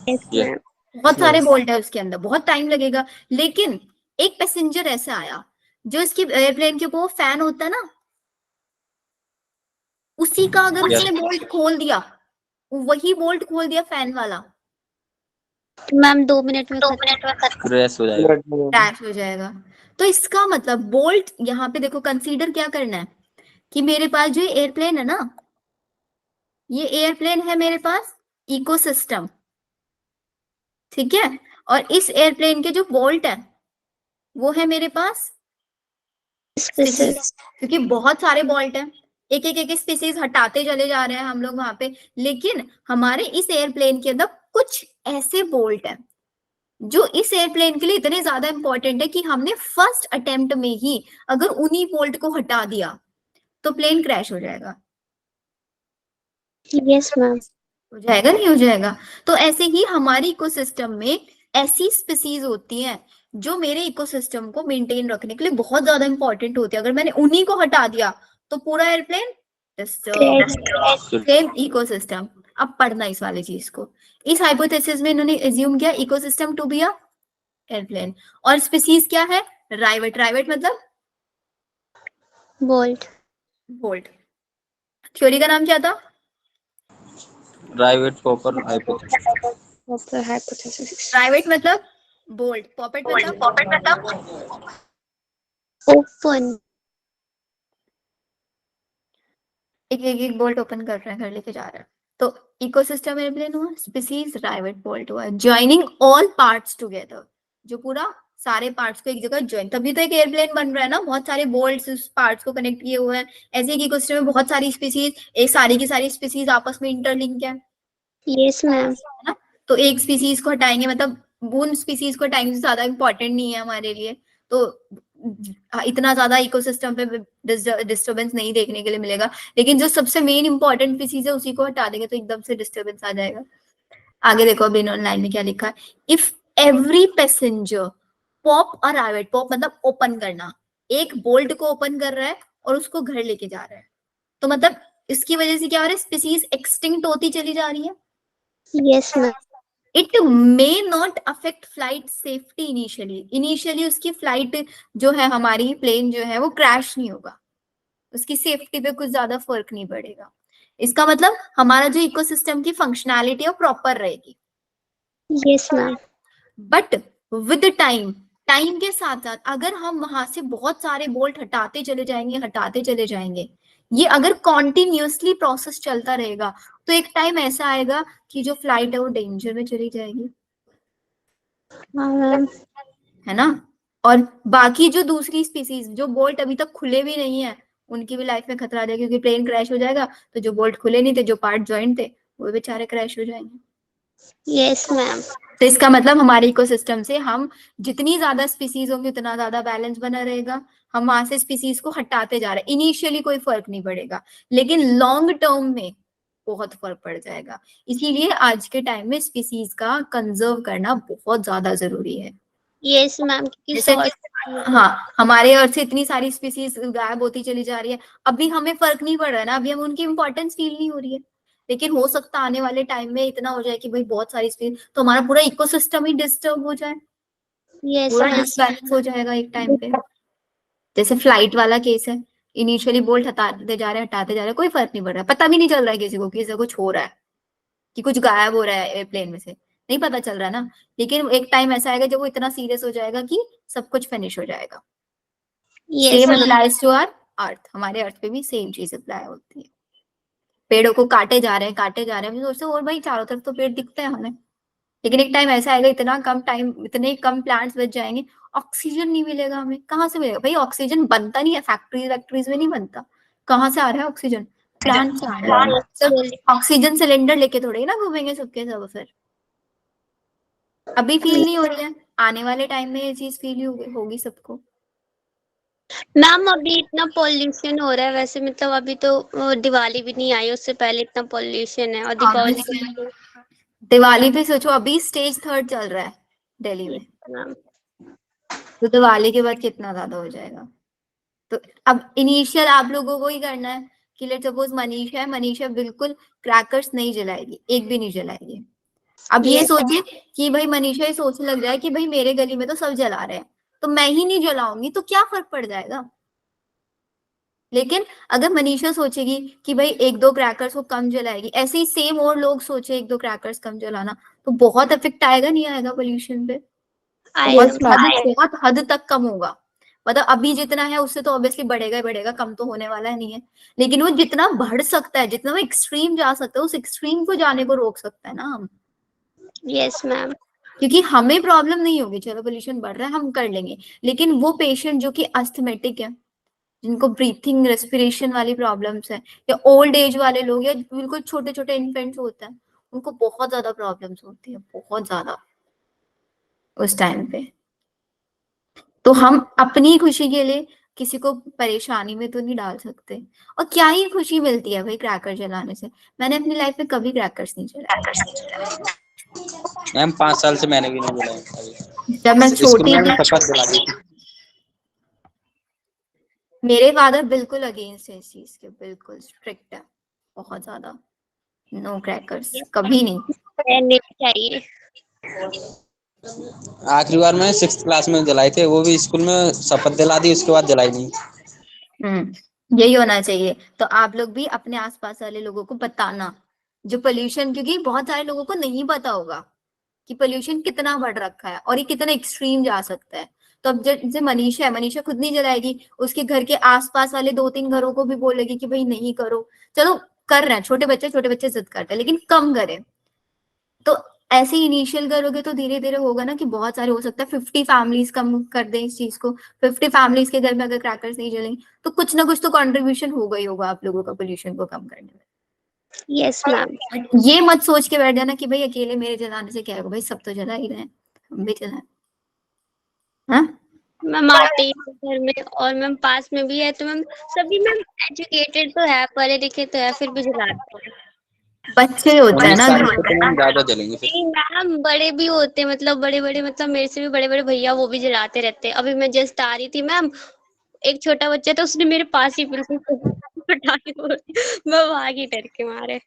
यस Yes. मैम। बहुत सारे Yes. बोल्ट है उसके अंदर, बहुत टाइम लगेगा। लेकिन एक पैसेंजर ऐसा आया, जो इसकी एयरप्लेन के ऊपर वो फैन होता है ना, उसी का अगर Yes. उसने बोल्ट खोल दिया, वही बोल्ट खोल दिया फैन वाला, मैम 2 मिनट में खत्म। क्रैश हो जाएगा। क्रैश हो जाएगा। तो इसका मतलब बोल्ट, यहाँ पे देखो कंसीडर क्या करना है कि मेरे पास जो एयरप्लेन है ना, ये एयरप्लेन है मेरे पास इकोसिस्टम, ठीक है, और इस एयरप्लेन के जो बोल्ट है वो है मेरे पास स्पीसीज, क्योंकि बहुत सारे बोल्ट हैं, एक एक स्पीसीज हटाते चले जा रहे हैं हम लोग वहां पे। लेकिन हमारे इस एयरप्लेन के अंदर कुछ ऐसे बोल्ट हैं जो इस एयरप्लेन के लिए इतने ज्यादा इंपॉर्टेंट है कि हमने फर्स्ट अटेम्प्ट में ही अगर उन्हीं बोल्ट को हटा दिया तो प्लेन क्रैश हो जाएगा। Yes ma'am. हो जाएगा नहीं हो जाएगा। तो ऐसे ही हमारे इकोसिस्टम में ऐसी स्पीसीज होती हैं जो मेरे इकोसिस्टम को मेंटेन रखने के लिए बहुत ज्यादा इंपॉर्टेंट होती है। अगर मैंने उन्हीं को हटा दिया तो पूरा एयरप्लेन डिस्टर्ब। Same ecosystem. अब पढ़ना इस वाली चीज को, इस हाइपोथेसिस में इन्होंने एज्यूम किया ecosystem to be a airplane, और स्पीसीज क्या है, राइवेट। राइवेट मतलब बोल्ट। बोल्ट। थ्योरी का नाम क्या था, राइवेट पॉपर हाइपोथेसिस। राइवेट मतलब बोल्ट, पॉपेट मतलब ओपन। एक बोल्ट ओपन कर रहे हैं, घर लेके जा रहे हैं। तो इकोसिस्टम एयरप्लेन हुआ, स्पीसीज राइवेट बोल्ट हुआ, जॉइनिंग ऑल पार्ट्स टुगेदर, जो पूरा सारे पार्ट्स को एक जगह ज्वाइन, तभी तो एक एयरप्लेन बन रहा है ना, बहुत सारे बोल्ट्स उस पार्ट्स को कनेक्ट किए हुए हैं। ऐसे ही इकोसिस्टम में बहुत सारी स्पीसीज, एक सारी की सारी स्पीसीज आपस में इंटरलिंक है यस मैम। ना। तो एक स्पीसीज को हटाएंगे, मतलब उन स्पीसीज को हटाएंगे जो ज्यादा इंपॉर्टेंट नहीं है हमारे लिए, तो इतना ज्यादा इकोसिस्टम पे डिस्टरबेंस नहीं देखने के लिए मिलेगा। लेकिन जो सबसे मेन इंपॉर्टेंट स्पीसीज है उसी को हटा देंगे तो एकदम से डिस्टरबेंस आ जाएगा। आगे देखो अभी ऑनलाइन में क्या लिखा है, इफ एवरी पैसेंजर पॉप और राइवेट, पॉप मतलब ओपन करना, एक बोल्ट को ओपन कर रहा है और उसको घर लेके जा रहा है, तो मतलब इसकी वजह से क्या हो रहा है, स्पीसीज एक्सटिंक्ट होती चली जा रही है। Yes ma'am. It may not affect flight safety initially, initially उसकी फ्लाइट जो है, हमारी प्लेन जो है वो क्रैश नहीं होगा, उसकी सेफ्टी पे कुछ ज्यादा फर्क नहीं पड़ेगा। इसका मतलब हमारा जो इकोसिस्टम की फंक्शनैलिटी है वो प्रॉपर रहेगी। Yes ma'am. But with time, time के साथ साथ अगर हम वहां से बहुत सारे बोल्ट हटाते चले जाएंगे, ये अगर कॉन्टिन्यूसली प्रोसेस चलता रहेगा तो एक टाइम ऐसा आएगा कि जो फ्लाइट है वो डेंजर में चली जाएगी, हाँ मैम। है ना। और बाकी जो दूसरी स्पीसीज जो बोल्ट अभी तक खुले भी नहीं है, उनकी भी लाइफ में खतरा आ जाएगा, क्योंकि प्लेन क्रैश हो जाएगा तो जो बोल्ट खुले नहीं थे, जो पार्ट ज्वाइंट थे, वो बेचारे क्रैश हो जाएंगे। Yes ma'am. तो इसका मतलब हमारे इकोसिस्टम से हम जितनी ज्यादा स्पीसीज होंगी उतना ज्यादा बैलेंस बना रहेगा। हम वहां से स्पीसीज को हटाते जा रहे हैं, इनिशियली कोई फर्क नहीं पड़ेगा, लेकिन लॉन्ग टर्म में बहुत फर्क पड़ जाएगा। इसीलिए आज के टाइम में स्पीसीज का कंजर्व करना बहुत ज्यादा जरूरी है। यस मैम, क्योंकि जैसे हाँ, हमारे अर्थ से इतनी सारी स्पीसीज गायब होती चली जा रही है, अभी हमें फर्क नहीं पड़ रहा है ना, अभी हम उनकी इंपॉर्टेंस फील नहीं हो रही है। लेकिन हो सकता है आने वाले टाइम में इतना हो जाए कि भाई बहुत सारी स्पीसीज, तो हमारा पूरा इकोसिस्टम ही डिस्टर्ब हो जाए, यस पूरा मैम। डिसबैलेंस हो जाएगा एक टाइम पे। जैसे फ्लाइट वाला केस है, इनिशियली बोल्ट हटाते जा रहे हैं, कोई फर्क नहीं पड़ रहा है, पता भी नहीं चल रहा है किसी को किसी कुछ हो रहा है, कि कुछ गायब हो रहा है एयरप्लेन में से, नहीं पता चल रहा है ना। लेकिन एक टाइम ऐसा आएगा जब वो इतना सीरियस हो जाएगा कि सब कुछ फिनिश हो जाएगा। Yes same ma'am. Applies to our earth, हमारे अर्थ पे भी सेम चीज अप्लाई होती है। पेड़ों को काटे जा रहे हैं, सोचते और भाई चारों तरफ तो पेड़ दिखते हैं हमें, लेकिन एक टाइम ऐसा आएगा, इतना कम टाइम, इतने कम प्लांट्स बच जाएंगे, ऑक्सीजन नहीं मिलेगा हमें। कहाँ से मिलेगा भाई, ऑक्सीजन बनता नहीं है, फैक्ट्रीज में नहीं बनता, कहाँ से आ रहा है ऑक्सीजन, प्लांट से आ रहा है। सब ऑक्सीजन सिलेंडर लेके थोड़े ना घूमेंगे सबके सब। फिर अभी फील नहीं हो रही है, आने वाले टाइम में ये चीज फील होगी सबको। मैम अभी इतना पॉल्यूशन हो रहा है, वैसे मतलब अभी तो दिवाली भी नहीं आई, उससे पहले इतना पॉल्यूशन है, और दिवाली पे सोचो, अभी स्टेज 3 चल रहा है दिल्ली में, मैम तो दिवाली के बाद कितना ज्यादा हो जाएगा। तो अब इनिशियल आप लोगों को ही करना है कि लेट सपोज मनीषा है, मनीषा बिल्कुल क्रैकर्स नहीं जलाएगी, एक भी नहीं जलाएगी। अब ये Yes. सोचिए कि भाई मनीषा ये सोचने लग जाए कि भाई मेरे गली में तो सब जला रहे हैं तो मैं ही नहीं जलाऊंगी, तो क्या फर्क पड़ जाएगा। लेकिन अगर मनीषा सोचेगी कि भाई एक दो क्रैकर्स वो कम जलाएगी, ऐसे ही सेम और लोग सोचे एक दो क्रैकर्स कम जलाना, तो बहुत इफेक्ट आएगा नहीं आएगा पोल्यूशन पे। आएगा। बहुत हद तक कम होगा। मतलब अभी जितना है उससे तो ऑब्वियसली बढ़ेगा ही बढ़ेगा, कम तो होने वाला नहीं है। लेकिन वो जितना बढ़ सकता है, जितना वो एक्सट्रीम जा सकता है, उस एक्सट्रीम को जाने को रोक सकता है ना हम। Yes ma'am. क्योंकि हमें प्रॉब्लम नहीं होगी, चलो पोल्यूशन बढ़ रहा है हम कर लेंगे, लेकिन वो पेशेंट जो कि अस्थमेटिक है, जिनको ब्रीथिंग रेस्पिरेशन वाली प्रॉब्लम्स है, या ओल्ड एज वाले लोग, या बिल्कुल छोटे छोटे इन्फेंट्स होते हैं, उनको बहुत ज्यादा प्रॉब्लम्स होती है, बहुत ज्यादा उस टाइम पे। तो हम अपनी खुशी के लिए किसी को परेशानी में तो नहीं डाल सकते। और क्या ही खुशी मिलती है भाई क्रैकर जलाने से। मैंने अपनी लाइफ में कभी क्रैकर्स नहीं जलाए। मैम 5 साल से मैंने भी नहीं जलाया अभी। जब मैं स्कूल छोटी में भी थी, शपथ दिला दी थी। मेरे फादर बिल्कुल अगेंस्ट है इस चीज के, बिल्कुल स्ट्रिक्ट है, बहुत ज्यादा। नो क्रैकर्स, कभी नहीं। रहने चाहिए। आखिरी बार मैंने 6th क्लास में जलाए थे, वो भी स्कूल में शपथ दिला दी, उसके बाद जलाई नहीं। यही होना चाहिए। तो आप लोग भी अपने आसपास वाले लोगों को बताना जो पोल्यूशन, क्योंकि बहुत सारे लोगों को नहीं पता होगा कि पोल्यूशन कितना बढ़ रखा है और ये कितना एक्सट्रीम जा सकता है। तो अब जैसे मनीषा है, मनीषा खुद नहीं जलाएगी, उसके घर के आसपास वाले 2-3 घरों को भी बोलेगी कि भाई नहीं करो। चलो कर रहे हैं, छोटे बच्चे जिद करते हैं, लेकिन कम करें। तो ऐसे इनिशियल करोगे तो धीरे धीरे होगा ना कि बहुत सारे, हो सकता है 50 फैमिलीज कम कर दें इस चीज को। 50 फैमिलीज के घर में अगर क्रैकर्स नहीं जलेंगे तो कुछ ना कुछ तो कंट्रीब्यूशन होगा ही होगा आप लोगों का पोल्यूशन को कम करने में। Yes ma'am. ये मत सोच के बैठ जाना कि भाई अकेले मेरे जलाने से क्या होगा, भाई सब तो जला ही रहे हैं, हम भी जलाएं। हाँ मैम आते ही घर में, और मैम पास में भी है, तो मैम सभी मैम एजुकेटेड तो है, पढ़े लिखे तो है, फिर भी जलाते हैं। बच्चे होते हैं 19 ना साल घर के तो मैम ज्यादा जलेंगे फिर। नहीं मैम, बड़े भी होते हैं, मतलब बड़े बड़े, मतलब मेरे से भी बड़े बड़े भैया, वो भी जलाते रहते हैं। अभी मैं जस्ट आ रही थी मैम, एक छोटा बच्चा था, उसने मेरे पास ही बिल्कुल पटाखे फोड़े, मैं भागी डर के मारे।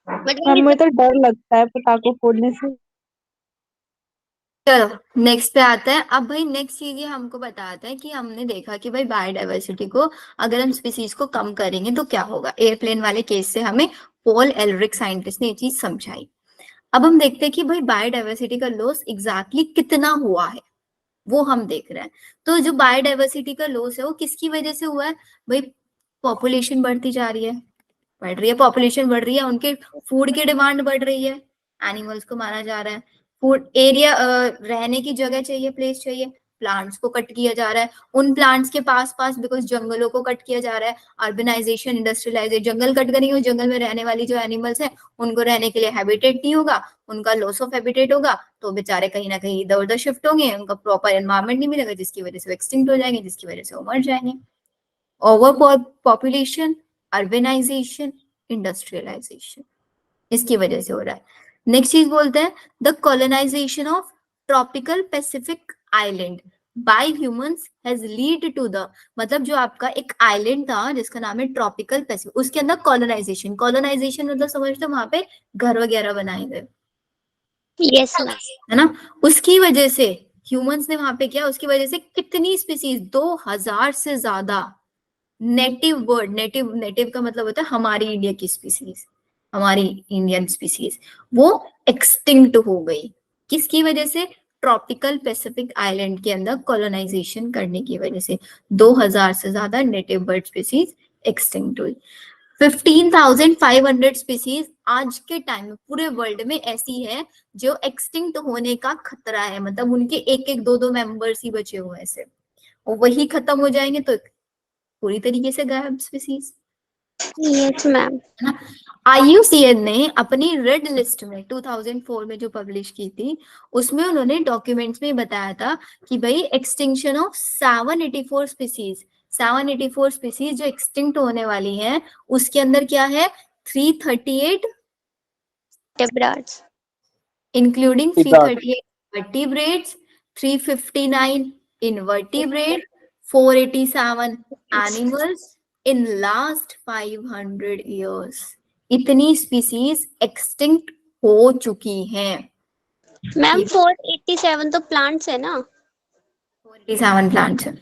बट मैम मुझे तो डर लगता है पटाखों फोड़ने से। चलो नेक्स्ट पे आते हैं। अब भाई नेक्स्ट चीज ये हमको बताता है कि हमने देखा कि भाई बायोडाइवर्सिटी को अगर हम स्पीसीज को कम करेंगे तो क्या होगा। एयरप्लेन वाले केस से हमें पॉल एलरिक साइंटिस्ट ने ये चीज समझाई। अब हम देखते हैं कि भाई बायोडाइवर्सिटी का लॉस एग्जैक्टली कितना हुआ है, वो हम देख रहे हैं। तो जो बायोडाइवर्सिटी का लॉस है वो किसकी वजह से हुआ है भाई। पॉपुलेशन बढ़ती जा रही है, बढ़ रही है, पॉपुलेशन बढ़ रही है, उनके फूड की डिमांड बढ़ रही है, एनिमल्स को मारा जा रहा है, फूड एरिया, रहने की जगह चाहिए, प्लेस चाहिए, प्लांट्स को कट किया जा रहा है, उन प्लांट्स के पास पास बिकॉज जंगलों को कट किया जा रहा है। अर्बनाइजेशन, इंडस्ट्रियलाइजेशन, जंगल कट करेंगे, जंगल में रहने वाली जो एनिमल्स है उनको रहने के लिए हैबिटेट नहीं होगा, उनका लॉस ऑफ हैबिटेट होगा, तो बेचारे कहीं ना कहीं इधर उधर शिफ्ट होंगे, उनका प्रॉपर एनवायरमेंट नहीं मिलेगा, जिसकी वजह से वो एक्सटिंक्ट हो जाएंगे, जिसकी वजह से वो मर जाएंगे। ओवर पॉपुलेशन, अर्बेनाइजेशन, इंडस्ट्रियलाइजेशन, इसकी वजह से हो रहा है। नेक्स्ट चीज बोलते हैं the colonization of tropical Pacific island by humans has lead to the, मतलब जो आपका एक आइलैंड था जिसका नाम है ट्रॉपिकल पैसिफिक, उसके अंदर कॉलोनाइजेशन, कॉलोनाइजेशन मतलब समझते हो वहां पे घर वगैरह बनाए गए, यस मैम। है ना। उसकी वजह से ह्यूमंस ने वहां पे किया, उसकी वजह से कितनी स्पीसीज, 2000 से ज्यादा नेटिव बर्ड, नेटिव नेटिव का मतलब होता है हमारी इंडिया की स्पीसीज, हमारी इंडियन स्पीसीज, वो एक्सटिंक्ट हो गई। किसकी वजह से, ट्रॉपिकल पैसिफिक आइलैंड के अंदर कॉलोनाइजेशन करने की वजह से 2000 से ज्यादा नेटिव बर्ड स्पीसीज एक्सटिंक्ट हुई। 15,500 स्पीसीज आज के टाइम में पूरे वर्ल्ड में ऐसी है जो एक्सटिंक्ट होने का खतरा है, मतलब उनके एक एक दो दो मेंबर्स ही बचे हुए हैं ऐसे, और वही खत्म हो जाएंगे तो पूरी तरीके से गायब स्पीसीज, यस मैम। है ना। IUCN ने अपनी रेड लिस्ट में 2004 में जो पब्लिश की थी, उसमें उन्होंने डॉक्यूमेंट्स में बताया था कि भाई एक्सटिंक्शन ऑफ 784 स्पीसीज, 784 स्पीसीज जो एक्सटिंक्ट होने वाली हैं, उसके अंदर क्या है 338 vertebrates. Including 338 vertebrates, 359 invertebrate, 487 animals in last 500 years. इतनी स्पीसीज एक्सटिंक्ट हो चुकी हैं। मैम 487 तो प्लांट्स है ना? 487 प्लांट्स हैं।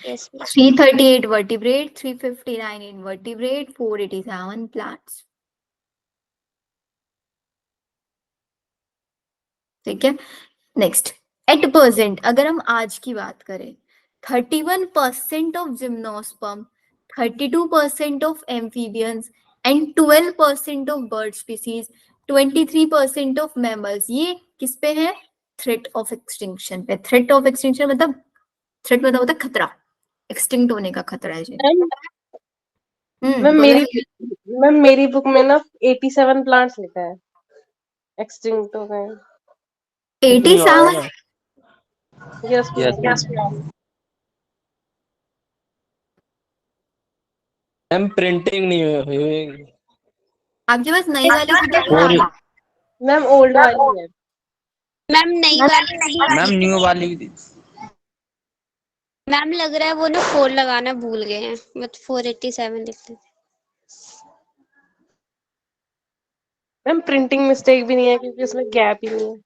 Yes 338 vertebrate, 359 invertebrate, 487 plants। ठीक है, नेक्स्ट। एट प्रेजेंट अगर हम आज की बात करें, 31% of gymnosperm, 32% of amphibians and 12% of bird species, 23% of mammals, ये किस पे है? थ्रेट ऑफ एक्सटिंक्शन पे। थ्रेट ऑफ एक्सटिंक्शन मतलब, थ्रेट मतलब होता है खतरा, एक्सटिंक्ट होने का खतरा है जी। मैम मेरी बुक में ना 87 प्लांट्स लिखा है, एक्सटिंक्ट हो गए। 87? यस यस मैम प्रिंटिंग नहीं हुई। आपके पास नई वाली किताब है? मैम ओल्ड वाली है। मैम नई वाली मैम न्यू वाली मैम लग रहा है वो ना 4 लगाना भूल गए हैं, बट 487 लिखते थे। मैम प्रिंटिंग मिस्टेक भी नहीं है क्योंकि उसमें गैप ही नहीं है।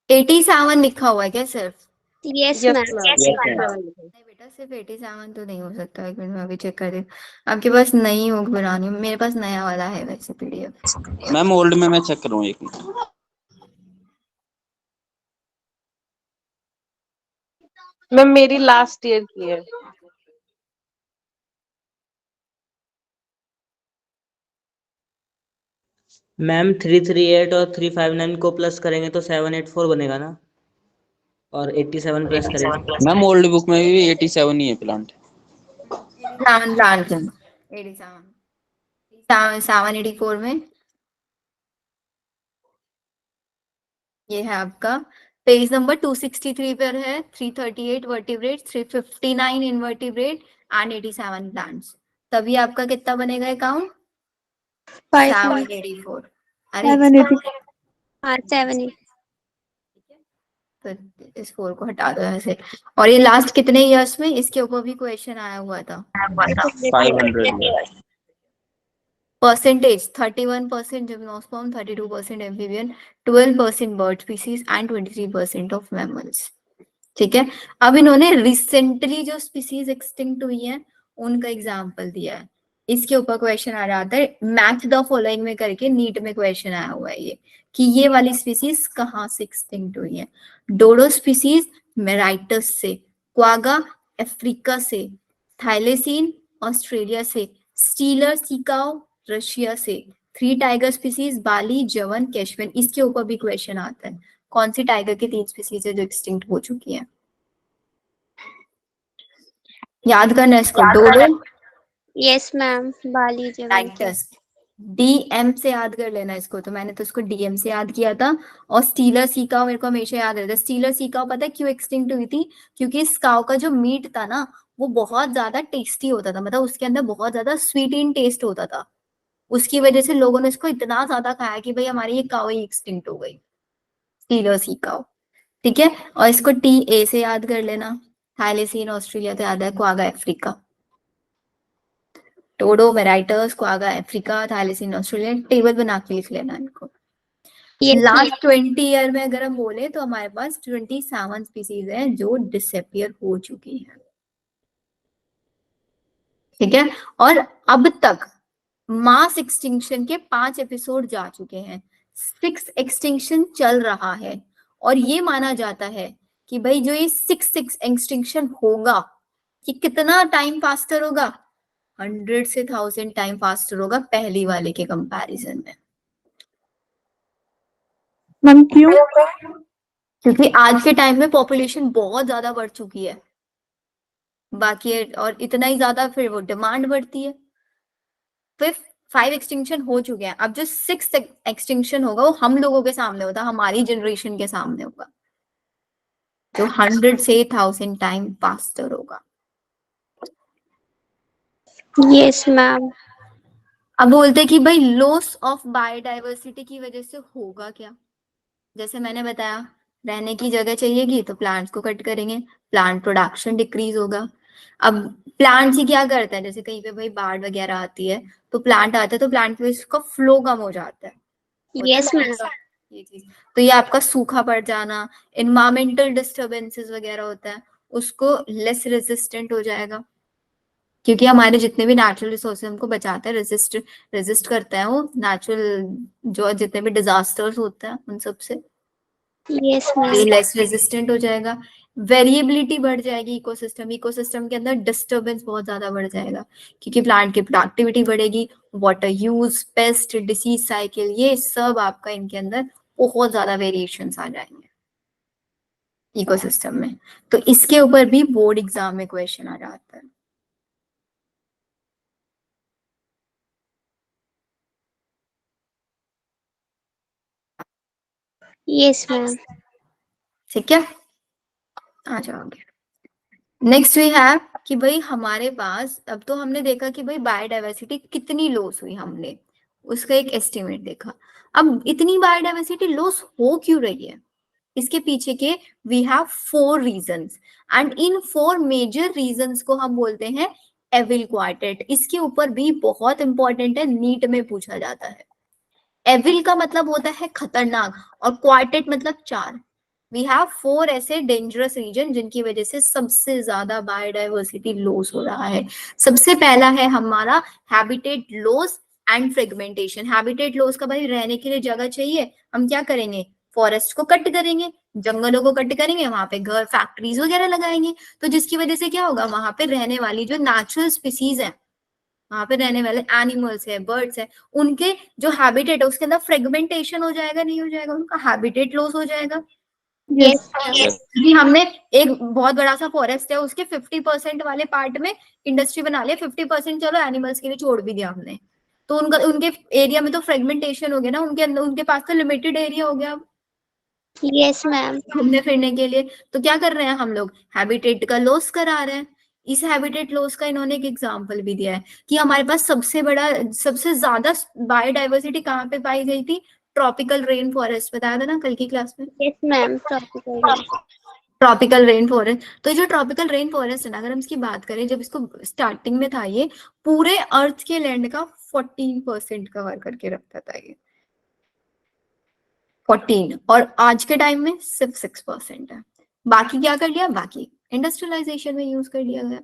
87 लिखा हुआ है क्या सिर्फ? यस यस मैम मैम, 87 लिखा है। नहीं बेटा, सिर्फ 87 तो नहीं हो सकता। एक मिनट में अभी चेक कर रही हूँ। आपके पास नई होगी पुरानी? मेरे पास नया वाला है वैसे पीडीएफ। मैम ओल्ड में मैं चेक कर रहा हूँ एक मिनट। मैम मेरी लास्ट ईयर की है। मैम 338 और 359 को प्लस करेंगे तो 784 बनेगा ना, और 87 प्लस करेंगे। मैम ओल्ड बुक में भी 87 ही है प्लांट। 87 प्लांट है। 87 784 में ये है आपका पेज नंबर 263 पर है। 338 वर्टिब्रेट, 359 इनवर्टिब्रेट एंड 87 प्लांट्स। तभी आपका कितना बनेगा अकाउंट? 784। अरे 780। हाँ 7 तो इस 4 को हटा दो ऐसे। और ये लास्ट कितने इयर्स में, इसके ऊपर भी क्वेश्चन आया हुआ था। 500 percentage 31% gymnosperm, 32% amphibian, 12% bird species and 23% of mammals. ठीक है, अब इन्होंने रिसेंटली जो स्पीसीज एक्सटिंक्ट हुई है उनका एग्जाम्पल दिया है। इसके ऊपर क्वेश्चन आ जाता है, मैच द फॉलोइंग में करके नीट में क्वेश्चन आया हुआ है ये, कि ये वाली स्पीसीज कहाँ से एक्सटिंक्ट हुई है। डोडो स्पीसीज मेराइटस से, क्वागा अफ्रीका से, थाइलेसीन ऑस्ट्रेलिया से, स्टीलर सीकाओ रशिया से, 3 टाइगर स्पीसीज बाली जवन कैशमैन। इसके ऊपर भी क्वेश्चन आता है, कौन सी टाइगर की 3 स्पीसीज है जो एक्सटिंक्ट हो चुकी है। याद करना इसको। डोडो, यस मैम बाली जवन राइटस, डीएम से याद कर लेना इसको। तो मैंने तो इसको डीएम से याद किया था। और स्टीलर सीकाओ मेरे को हमेशा याद रहता है। स्टीलर सीकाओ पता है क्यों एक्सटिंक्ट हुई थी? क्योंकि इस काऊ का जो मीट था ना वो बहुत ज्यादा टेस्टी होता था, मतलब उसके अंदर बहुत ज्यादा स्वीट इन टेस्ट होता था। उसकी वजह से लोगों ने इसको इतना ज्यादा खाया कि भाई हमारी ये काऊ ही एक्सटिंक्ट हो गई, स्टीलर सीकाओ। ठीक है, और इसको टी ए से याद कर लेना। थाइलेसीन ऑस्ट्रेलिया तो याद है, quagga Africa. Dodo Mauritius, quagga Africa, thylacine Australia. Table बना के लिख लेना इनको। लास्ट 20 ईयर में अगर हम बोले तो हमारे पास 27 स्पीसीज हैं जो डिसअपियर हो चुकी हैं। ठीक है, और अब तक मास एक्सटिंक्शन के 5 एपिसोड जा चुके हैं, 6 एक्सटिंक्शन चल रहा है। और ये माना जाता है कि भाई जो ये 6 एक्सटिंक्शन होगा कि कितना टाइम फास्टर होगा, 100 से 1000 टाइम फास्टर होगा पहली वाले के कंपैरिजन में। मैम क्यों? क्योंकि आज के टाइम में पॉपुलेशन बहुत ज्यादा बढ़ चुकी है बाकी, और इतना ही ज्यादा फिर वो डिमांड बढ़ती है। फिर 5 एक्सटिंक्शन हो चुके हैं, अब जो 6 एक्सटिंक्शन होगा वो हम लोगों के सामने होता, हमारी जनरेशन के सामने होगा, जो 100 से 1000 टाइम फास्टर होगा। Yes ma'am. अब बोलते हैं कि भाई लॉस ऑफ बायोडाइवर्सिटी की वजह से होगा क्या? जैसे मैंने बताया, रहने की जगह चाहिएगी तो प्लांट्स को कट करेंगे, प्लांट प्रोडक्शन डिक्रीज होगा। अब प्लांट्स ही क्या करता है, जैसे कहीं पे भाई बाढ़ वगैरह आती है तो प्लांट आता है तो प्लांट में इसका फ्लो कम हो जाता है, होता है यस ना मैम। ऐसा? ये चीज, तो ये आपका सूखा पड़ जाना, इन्वायरमेंटल डिस्टरबेंसेस वगैरह होता है, उसको लेस रेजिस्टेंट हो जाएगा, क्योंकि हमारे जितने भी नेचुरल रिसोर्सेज हमको बचाता है, रेजिस्ट करता है वो नेचुरल जो जितने भी डिजास्टर्स होते हैं उन सब से, यस ये मैम। लेस रेजिस्टेंट हो जाएगा। वेरिएबिलिटी बढ़ जाएगी, इकोसिस्टम के अंदर डिस्टरबेंस बहुत ज्यादा बढ़ जाएगा, क्योंकि प्लांट की प्रोडक्टिविटी बढ़ेगी, water use, paste, disease cycle, ये सब आपका इनके अंदर बहुत ज्यादा वेरिएशंस आ जाएंगे इकोसिस्टम में। तो इसके ऊपर भी बोर्ड एग्जाम में क्वेश्चन आ जाता है। Yes ma'am. ठीक है, आ जाओगे। नेक्स्ट वी हैव कि भाई हमारे पास, अब तो हमने देखा कि भाई बायोडाइवर्सिटी कितनी लॉस हुई, हमने उसका एक एस्टिमेट देखा। अब इतनी बायोडाइवर्सिटी लॉस हो क्यों रही है, इसके पीछे के we have 4 reasons, and in 4 major reasons को हम बोलते हैं एविल क्वार्टेट। इसके ऊपर भी बहुत इंपॉर्टेंट है, नीट में पूछा जाता है। एविल का मतलब होता है खतरनाक, और क्वार्टेट मतलब 4। वी हैव 4 ऐसे डेंजरस रीजन जिनकी वजह से सबसे ज्यादा बायोडाइवर्सिटी लॉस हो रहा है। सबसे पहला है हमारा habitat loss and fragmentation. Habitat loss का भाई रहने के लिए जगह चाहिए, हम क्या करेंगे, फॉरेस्ट को कट करेंगे, जंगलों को कट करेंगे, वहां पे घर फैक्ट्रीज वगैरह लगाएंगे, तो जिसकी वजह से क्या होगा, वहां पे रहने वाली जो नेचुरल स्पीसीज है, वहां पे रहने वाले एनिमल्स है, बर्ड्स है, उनके जो हैबिटेट है उसके अंदर फ्रेगमेंटेशन हो जाएगा, नहीं हो जाएगा, उनका हैबिटेट लॉस हो जाएगा। Yes yes ma'am. क्योंकि हमने एक बहुत बड़ा सा फॉरेस्ट है, उसके 50% वाले पार्ट में इंडस्ट्री बना लिया, 50% चलो एनिमल्स के लिए छोड़ भी दिया हमने, तो उनका उनके एरिया में तो फ्रेगमेंटेशन हो गया ना, उनके अंदर उनके पास तो लिमिटेड एरिया हो गया यस मैम। घूमने फिरने के लिए। तो क्या कर रहे हैं हम लोग, हैबिटेट का लॉस करा रहे हैं। इस हैबिटेट लॉस का इन्होंने एक एग्जांपल भी दिया है कि हमारे पास सबसे बड़ा, सबसे ज्यादा बायोडाइवर्सिटी कहाँ पे पाई गई थी, ट्रॉपिकल रेन फॉरेस्ट, बताया था ना कल की क्लास में, yes ma'am. Tropical. Tropical rain forest. तो जो ट्रॉपिकल रेन फॉरेस्ट है ना, अगर हम इसकी बात करें, जब इसको स्टार्टिंग में था, ये पूरे अर्थ के लैंड का 14% कवर करके रखता था ये, 14, और आज के टाइम में सिर्फ 6% है। बाकी क्या कर लिया, बाकी इंडस्ट्रियलाइजेशन में यूज कर लिया गया।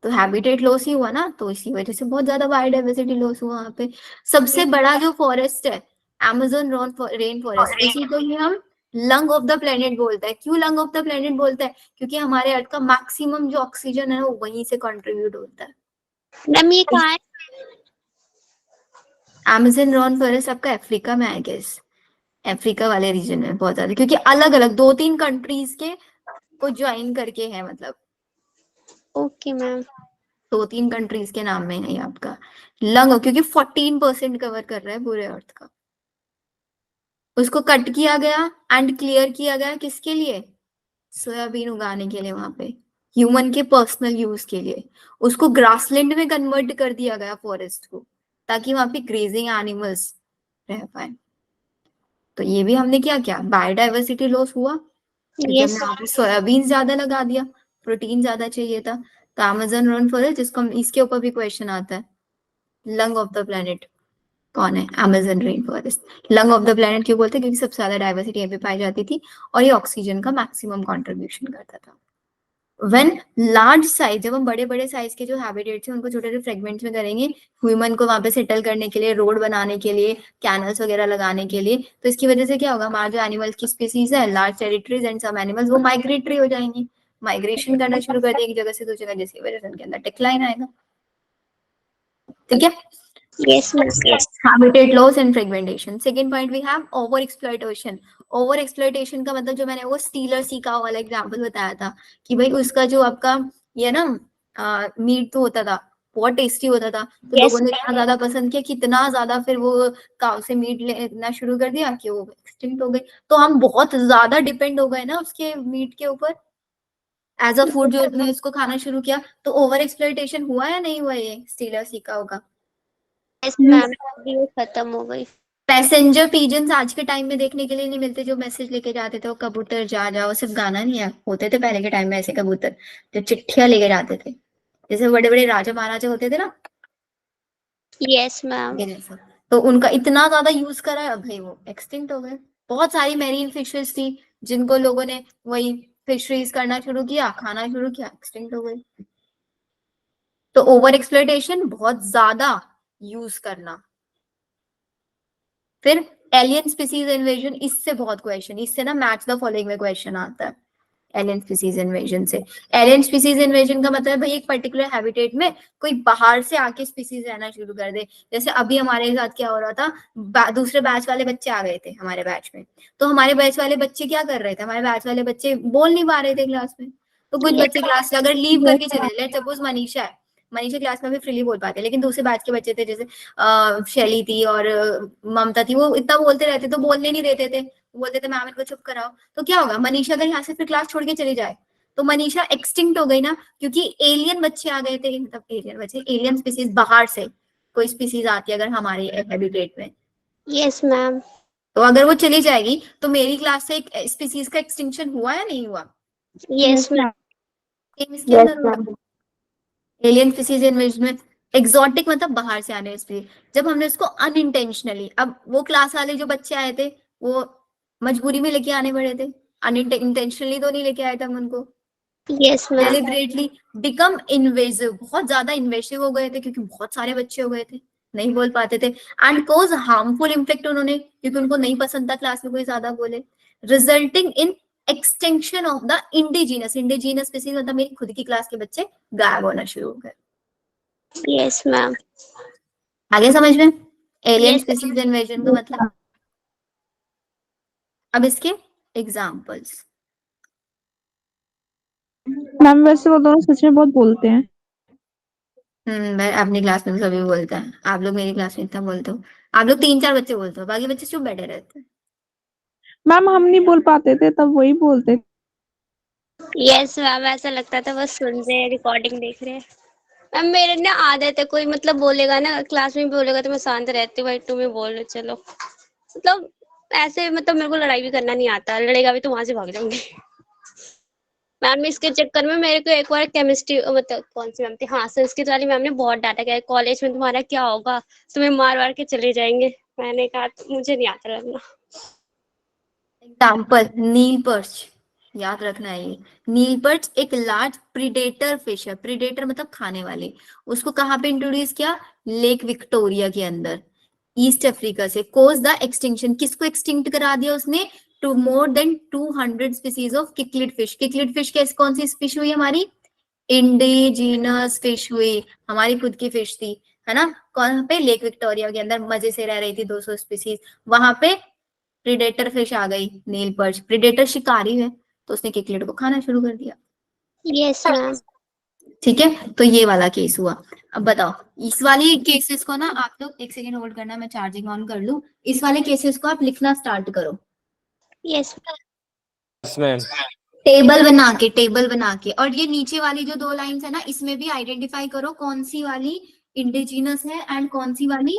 तो हैबिटेट लॉस ही हुआ ना, तो इसी वजह से बहुत ज्यादा बायोडाइवर्सिटी लॉस हुआ वहां पे। सबसे बड़ा जो फॉरेस्ट है अमेज़न रेन फॉरेस्ट, इसी को ही हम लंग ऑफ द प्लेनेट बोलते हैं। क्यों लंग ऑफ द प्लेनेट बोलते हैं, क्योंकि हमारे अर्थ का मैक्सिमम जो ऑक्सीजन है वो वहीं से कंट्रीब्यूट होता है। मैम ये कहाँ है? अमेज़न रेन फॉरेस्ट आपका अफ्रीका में, आई गेस अफ्रीका वाले रीजन में बहुत ज्यादा, क्योंकि अलग अलग 2-3 कंट्रीज के को ज्वाइन करके है, मतलब ओके मैम। 2-3 कंट्रीज के नाम में है ये आपका लंग, क्योंकि 14% कवर कर रहा है पूरे अर्थ का। उसको कट किया गया एंड क्लियर किया गया, किसके लिए, सोयाबीन उगाने के लिए, वहां पे ह्यूमन के पर्सनल यूज के लिए। उसको ग्रासलैंड में कन्वर्ट कर दिया गया फॉरेस्ट को, ताकि वहां पे ग्रेजिंग एनिमल्स रह पाए। तो ये भी हमने क्या किया, बायोडाइवर्सिटी लॉस हुआ, क्योंकि हमने यस। वहां पे सोयाबीन ज्यादा लगा दिया, प्रोटीन ज्यादा चाहिए था। तो अमेज़न रेन फॉरेस्ट, जिसको इसके ऊपर भी क्वेश्चन आता है, लंग ऑफ द प्लेनेट कौन है, Amazon rain forest. Lung of the planet क्यों बोलते हैं, क्योंकि सबसे ज्यादा डाइवर्सिटी यहाँ पे पाई जाती थी, और ये ऑक्सीजन का मैक्सिमम कंट्रीब्यूशन करता था। व्हेन लार्ज साइज, जब हम बड़े बड़े साइज के जो हैबिटेट्स हैं उनको छोटे छोटे फ्रेगमेंट्स में करेंगे, ह्यूमन को वहां पे सेटल करने के लिए, रोड बनाने के लिए, कैनल्स वगैरह लगाने के लिए, तो इसकी वजह से क्या होगा, हमारा जो एनिमल्स की स्पीसीज है, large territories and some animals, वो माइग्रेटरी हो जाएंगी, माइग्रेशन करना शुरू कर देगी जगह से दूसरी जगह, जिसकी वजह से उनके अंदर डिक्लाइन आएगा। ठीक है, yes ma'am. habitat loss and fragmentation. Second point we have over exploitation. Over exploitation का मतलब, जो मैंने वो स्टीलर सी काउ वाला एग्जांपल बताया था, कि भाई उसका जो आपका ये ना मीट तो होता था, बहुत टेस्टी होता था, तो Yes. लोगों ने इतना ज्यादा पसंद किया, कितना ज्यादा फिर वो काउ से मीट लेना शुरू कर दिया कि वो एक्सटिंक्ट हो गई। तो हम बहुत ज्यादा डिपेंड हो गए ना उसके मीट के ऊपर, एज अ फूड जो हमने उसको खाना शुरू किया। तो ओवर एक्सप्लॉइटेशन हुआ या नहीं हुआ ये स्टीलर सी काउ का? Yes ma'am. अभी वो खत्म हो गई। पैसेंजर पीजन्स आज के टाइम में देखने के लिए नहीं मिलते, जो मैसेज लेके जाते थे, वो कबूतर जा जाओ, सिर्फ गाना नहीं है, होते थे पहले के टाइम में ऐसे कबूतर जो चिट्ठियां लेके जाते थे, जैसे बड़े बड़े राजा महाराजा होते थे ना, यस मैम। ये जैसा। तो उनका इतना ज्यादा यूज करा है, अब भाई वो एक्सटिंक्ट हो गए। बहुत सारी मैरीन फिशेस थी जिनको लोगों ने वही फिशरीज करना शुरू किया, खाना शुरू किया, एक्सटिंक्ट हो गई। तो ओवर एक्सप्लॉयटेशन, बहुत ज्यादा यूज करना। फिर एलियन स्पीसीज इन्वेजन, इससे बहुत क्वेश्चन, इससे ना मैच द फॉलोइंग में क्वेश्चन आता है एलियन स्पीसीज इन्वेजन से। एलियन स्पीसीज इन्वेजन का मतलब है भाई एक पर्टिकुलर हैबिटेट में कोई बाहर से आके स्पीसीज रहना शुरू कर दे। जैसे अभी हमारे साथ क्या हो रहा था, दूसरे बैच वाले बच्चे आ गए थे हमारे बैच में, तो हमारे बैच वाले बच्चे क्या कर रहे थे, हमारे बैच वाले बच्चे बोल नहीं पा रहे थे क्लास में। तो कुछ बच्चे क्लास से अगर लीव करके चले, लेट्स सपोज मनीषा है, मनीषा क्लास में भी फ्रीली बोल पाते, लेकिन दूसरे बैच के बच्चे थे, जैसे शैली थी और ममता थी, वो इतना बोलते रहते तो बोलने नहीं देते थे, बोलते थे मैम इनको चुप कराओ। तो क्या होगा, मनीषा अगर यहाँ से फिर क्लास छोड़ के चली जाए तो मनीषा एक्सटिंक्ट हो गई ना, क्योंकि एलियन बच्चे आ गए थे, मतलब एलियन बच्चे, एलियन स्पीसीज, बाहर से कोई स्पीसीज आती है अगर हमारे हैबिटेट में, यस मैम। तो अगर वो चली जाएगी तो मेरी क्लास से एक स्पीसीज का एक्सटिंक्शन हुआ या नहीं हुआ? Yes ma'am. सेम इसके अंदर हुआ। एलियन स्पीसीज इन्वेजन में एक्सोटिक मतलब बाहर से आने स्पीसीज, जब हमने उसको अनइंटेंशनली, अब वो क्लास वाले जो बच्चे आए थे वो मजबूरी में लेके आने पड़े थे, अनइंटेंशनली तो नहीं लेके आए थे हम उनको, yes ma'am. Deliberately become invasive, बहुत ज्यादा इन्वेसिव हो गए थे क्योंकि बहुत सारे बच्चे हो गए थे, नहीं बोल पाते थे, एंड कोज हार्मफुल इम्पैक्ट उन्होंने, क्योंकि उनको नहीं पसंद था क्लास में कोई ज्यादा बोले, resulting in extension of the indigenous, indigenous species मतलब मेरी खुद की क्लास के बच्चे गायब होना शुरू हो गए। Yes ma'am. आगे समझ में, एलियन यस स्पीसीज इन्वेजन का मतलब। अब इसके एग्जांपल्स। मैम वैसे वो दोनों सच में बहुत बोलते हैं। मैं अपनी क्लास में तो सभी बोलते हैं, आप लोग मेरी क्लास में इतना बोलते हो, आप लोग 3-4 बच्चे बोलते हो, बाकी बच्चे चुप बैठे रहते हैं। मैम हम नहीं बोल पाते थे तब वही बोलते थे। यस मैम, ऐसा लगता था बस सुन रहे हैं, रिकॉर्डिंग देख रहे हैं। मैम मेरे ना आदत है, कोई मतलब बोलेगा ना क्लास में बोलेगा तो मैं शांत रहती हूँ, भाई तुम ही बोल रहे चलो, मतलब ऐसे मतलब मेरे को लड़ाई भी करना नहीं आता, लड़ेगा भी तो वहां से भाग जाऊंगी। मैम इसके चक्कर में मेरे को एक बार केमिस्ट्री, मतलब कौन सी मैम थी, हाँ संस्कृत वाली मैम ने बहुत डांटा, क्या कॉलेज में तुम्हारा क्या होगा, तुम्हें मार वार के चले जाएंगे। मैंने कहा मुझे नहीं आता लड़ना। एग्जाम्पल, नील पर्च, याद रखना है ये। नील पर्च एक लार्ज प्रीडेटर फिश है, प्रीडेटर मतलब खाने वाले। उसको कहाँ पे इंट्रोड्यूस किया, लेक विक्टोरिया के अंदर, ईस्ट अफ्रीका से। कोज द एक्सटिंक्शन, किसको एक्सटिंक्ट करा दिया उसने, to more than 200 species of cichlid fish. Cichlid fish कैसे, कौन सी फिश हुई हमारी, इंडिजीनस फिश हुई, हमारी खुद की फिश थी, है ना। कौन पे, लेक विक्टोरिया के अंदर मजे से रह रही थी 200 स्पीसीज, वहां पे प्रीडेटर फिश आ गई, नील पर्च। प्रीडेटर शिकारी है, तो उसने किकलेट को खाना शुरू कर दिया। Yes ma'am. ठीक है, तो ये वाला केस हुआ। अब बताओ, इस वाली केसेस को ना आप लोग एक सेकेंड होल्ड करना, मैं चार्जिंग ऑन कर लूं। इस वाले केसेस को आप लिखना स्टार्ट करो, यस मैम। टेबल बना के, टेबल बना के। और ये नीचे वाली जो 2 लाइंस है ना, इसमें भी आइडेंटिफाई करो कौन सी वाली इंडिजिनस है एंड कौन सी वाली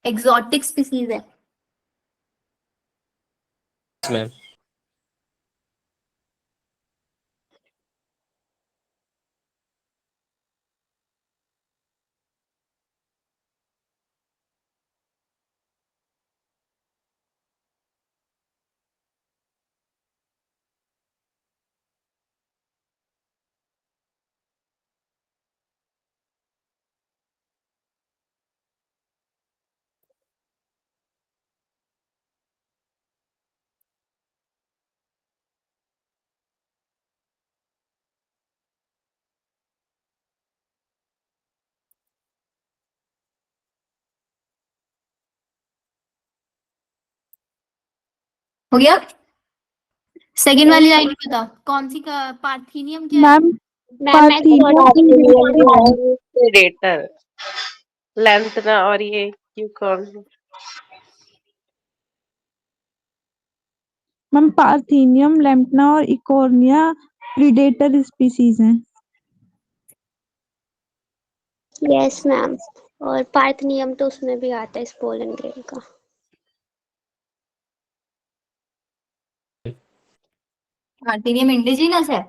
एक्सोटिक स्पीसीज है। मैम। हो गया। सेकेंड वाली लाइन बताओ, कौन सी का, पार्थीनियम क्या है? Ma'am ma'am. मैं पार्थीनियम प्रेडेटर, लैंथना और ये यूकॉन। मैम पार्थीनियम, लैम्पना और इकोर्निया प्रीडेटर स्पीसीज हैं। Yes ma'am. और पार्थ नियम तो उसमें भी आता है, इस पोलन ग्रेन का। पार्थिनियम इंडिजिनस है?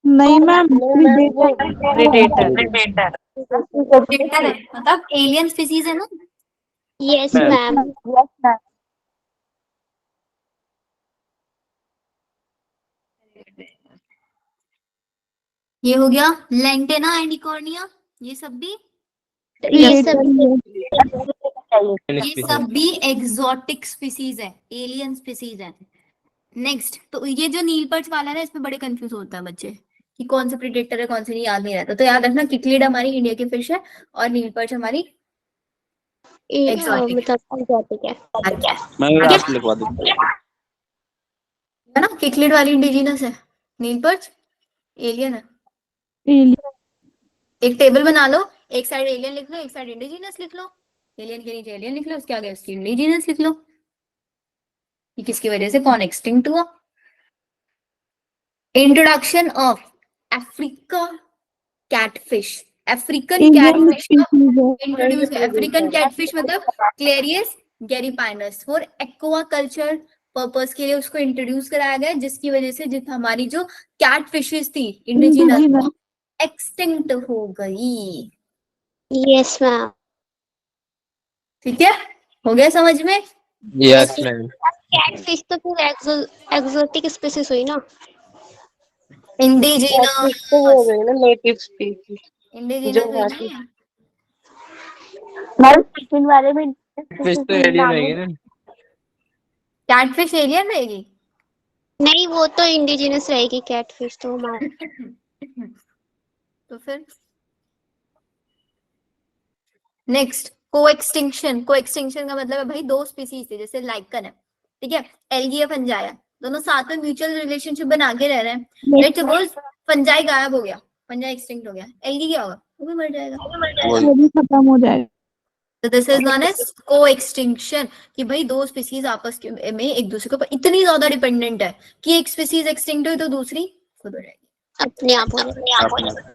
नहीं मैम, नहीं मैम, वो प्रेडेटर। प्रेडेटर है, मतलब एलियन स्पीसीज है ना? Yes ma'am ma'am. ये हो गया लेंटेना एंडिकॉर्निया, ये सब भी ये सब ये सब भी एग्जॉटिक स्पीसीज है, एलियन स्पीसीज है। नेक्स्ट, तो ये जो नीलपर्च वाला है ना, इसमें बड़े कंफ्यूज होता है बच्चे कि कौन सा प्रेडेटर है कौन सा नहीं, याद नहीं रहता। तो याद रखना, किकलिड हमारी इंडिया की फिश है और नीलपर्च हमारी एक्सोटिक मतलब एक्सोटिक है। मैं आगे आप लिखवा दूँ। है ना, किकलिड वाली इंडिजिनस है, नीलपर्च एलियन है। एलियन। एक टेबल बना लो, एक साइड एलियन लिख लो, एक साइड इंडिजिनस लिख लो, एलियन के नीचे एलियन लिख लो, उसके आगे उसकी इंडिजिनस लिख लो कि किसकी वजह से कौन एक्सटिंक्ट हुआ। Introduction of Africa catfish, African alien catfish species है। इंट्रोड्यूस है। अफ्रीकन कैटफिश मतलब Clarias gariepinus, for aquaculture purpose के लिए उसको इंट्रोड्यूस कराया गया, जिसकी वजह से जित हमारी जो कैट फिशेस थी इंडिजिनस इंडिजिनस। एक्सटिंक्ट हो गई। Yes ma'am. ठीक है, हो गया समझ में? Yes ma'am. कैटफिश तो फिर एक्सोटिक स्पीसीज हुई ना। इंडिजिनस, तो वो हो गई ना नेटिव स्पीसीज, इंडिजिनस जो हुई वहाँ ना की। ये? मैम सेकंड वाले में फिश तो एलियन रहेगी ना। कैटफिश एलियन रहेगी? नहीं, वो तो इंडिजिनस रहेगी कैटफिश तो हमारा। तो फिर नेक्स्ट, कोएक्सटिंक्शन। कोएक्सटिंक्शन का मतलब है भाई दो स्पीसीज थे, जैसे लाइकन है, ठीक है, एल्गी या फंजाई, दोनों साथ में म्यूचुअल रिलेशनशिप बना के रह रहे हैं। लेट्स सपोज फंजाई गायब हो गया, फंजाई एक्सटिंक्ट हो गया, एल्गी क्या होगा? वो भी मर जाएगा। वो भी खत्म हो जाएगा। तो दिस इज नॉन एज कोएक्सटिंक्शन, कि भाई दो स्पीसीज आपस में एक दूसरे के ऊपर इतनी ज्यादा डिपेंडेंट है कि एक स्पीसीज एक्सटिंक्ट हुई तो दूसरी खुद हो जाएगी। अपने आप हो जाएगा।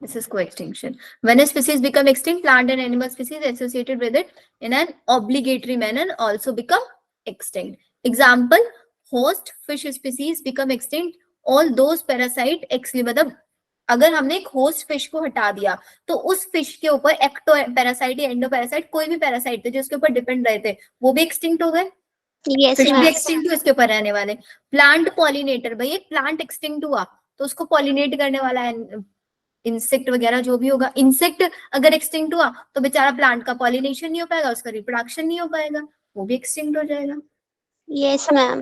This is co-extinction. When a species become extinct, plant and animal species associated with it in an obligatory manner also become extinct. Example, host fish species become extinct. All those parasite मतलब अगर हमने एक होस्ट फिश को हटा दिया तो उस फिश के ऊपर एक्टो पैरासाइट या एंडो पैरासाइट, कोई भी पैरासाइट थे जो उसके ऊपर डिपेंड रहे थे, वो भी एक्सटिंक्ट हो गए। यस फिश भी मैम। एक्सटिंक्ट हुए, इसके ऊपर रहने वाले। प्लांट पॉलिनेटर, भाई एक प्लांट एक्सटिंक्ट हुआ तो उसको पॉलिनेट करने वाला इंसेक्ट वगैरह जो भी होगा, इंसेक्ट अगर एक्सटिंक्ट हुआ तो बेचारा प्लांट का पॉलिनेशन नहीं हो पाएगा, उसका रिप्रोडक्शन नहीं हो पाएगा, वो भी एक्सटिंक्ट हो जाएगा। Yes ma'am.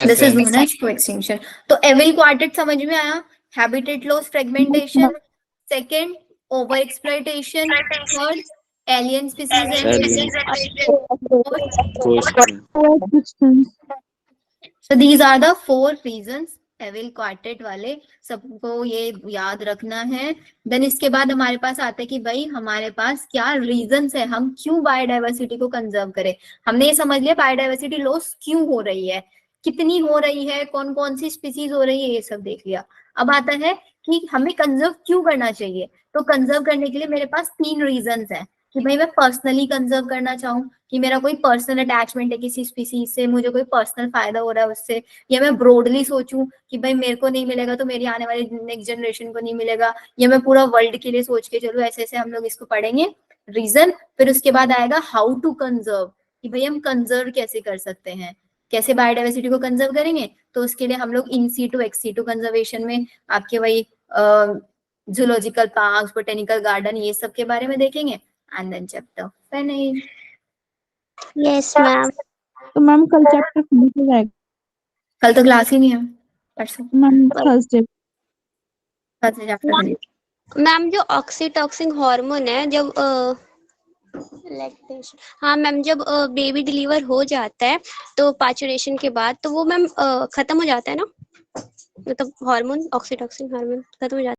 This is known as coextinction. तो एविल क्वार्टेट समझ में आया? Habitat loss, fragmentation. Second, over exploitation. Third, alien species. So these are the four reasons, evil quartet वाले सबको ये याद रखना है। देन इसके बाद हमारे पास आता है कि भाई हमारे पास क्या रीजंस है, हम क्यों बायोडाइवर्सिटी को कंजर्व करें। हमने ये समझ लिया बायोडाइवर्सिटी लॉस क्यों हो रही है, कितनी हो रही है, कौन कौन सी स्पीसीज हो रही है, ये सब देख लिया। अब आता है कि हमें कंजर्व क्यों करना चाहिए। तो कंजर्व करने के लिए मेरे पास तीन रीजंस है कि भाई मैं पर्सनली कंजर्व करना चाहूँ, कि मेरा कोई पर्सनल अटैचमेंट है किसी स्पीसीज से, मुझे कोई पर्सनल फायदा हो रहा है उससे, या मैं ब्रॉडली सोचूं कि भाई मेरे को नहीं मिलेगा तो मेरी आने वाली नेक्स्ट जनरेशन को नहीं मिलेगा, या मैं पूरा वर्ल्ड के लिए सोच के चलूं। ऐसे ऐसे हम लोग इसको पढ़ेंगे रीजन। फिर उसके बाद आएगा हाउ टू कंजर्व, कि भाई हम कंजर्व कैसे कर सकते हैं, कैसे बायोडाइवर्सिटी को कंजर्व करेंगे। तो उसके लिए हम लोग in situ ex situ conservation में आपके वही जूलॉजिकल पार्क, बोटेनिकल गार्डन, ये सब के बारे में देखेंगे। And then chapter finish. Yes ma'am. तो मैम कल चैप्टर फिनिश हो जाएगा? कल तो क्लास ही नहीं है, परसों ma'am Thursday. Chapter finish. Ma'am जो ऑक्सीटॉक्सिन हार्मोन है, जब लैक्टेशन, हाँ मैम, जब बेबी डिलीवर हो जाता है तो पाचुरेशन के बाद, तो वो मैम खत्म हो जाता है ना, मतलब हार्मोन, ऑक्सीटॉक्सिन हार्मोन खत्म हो जाता है।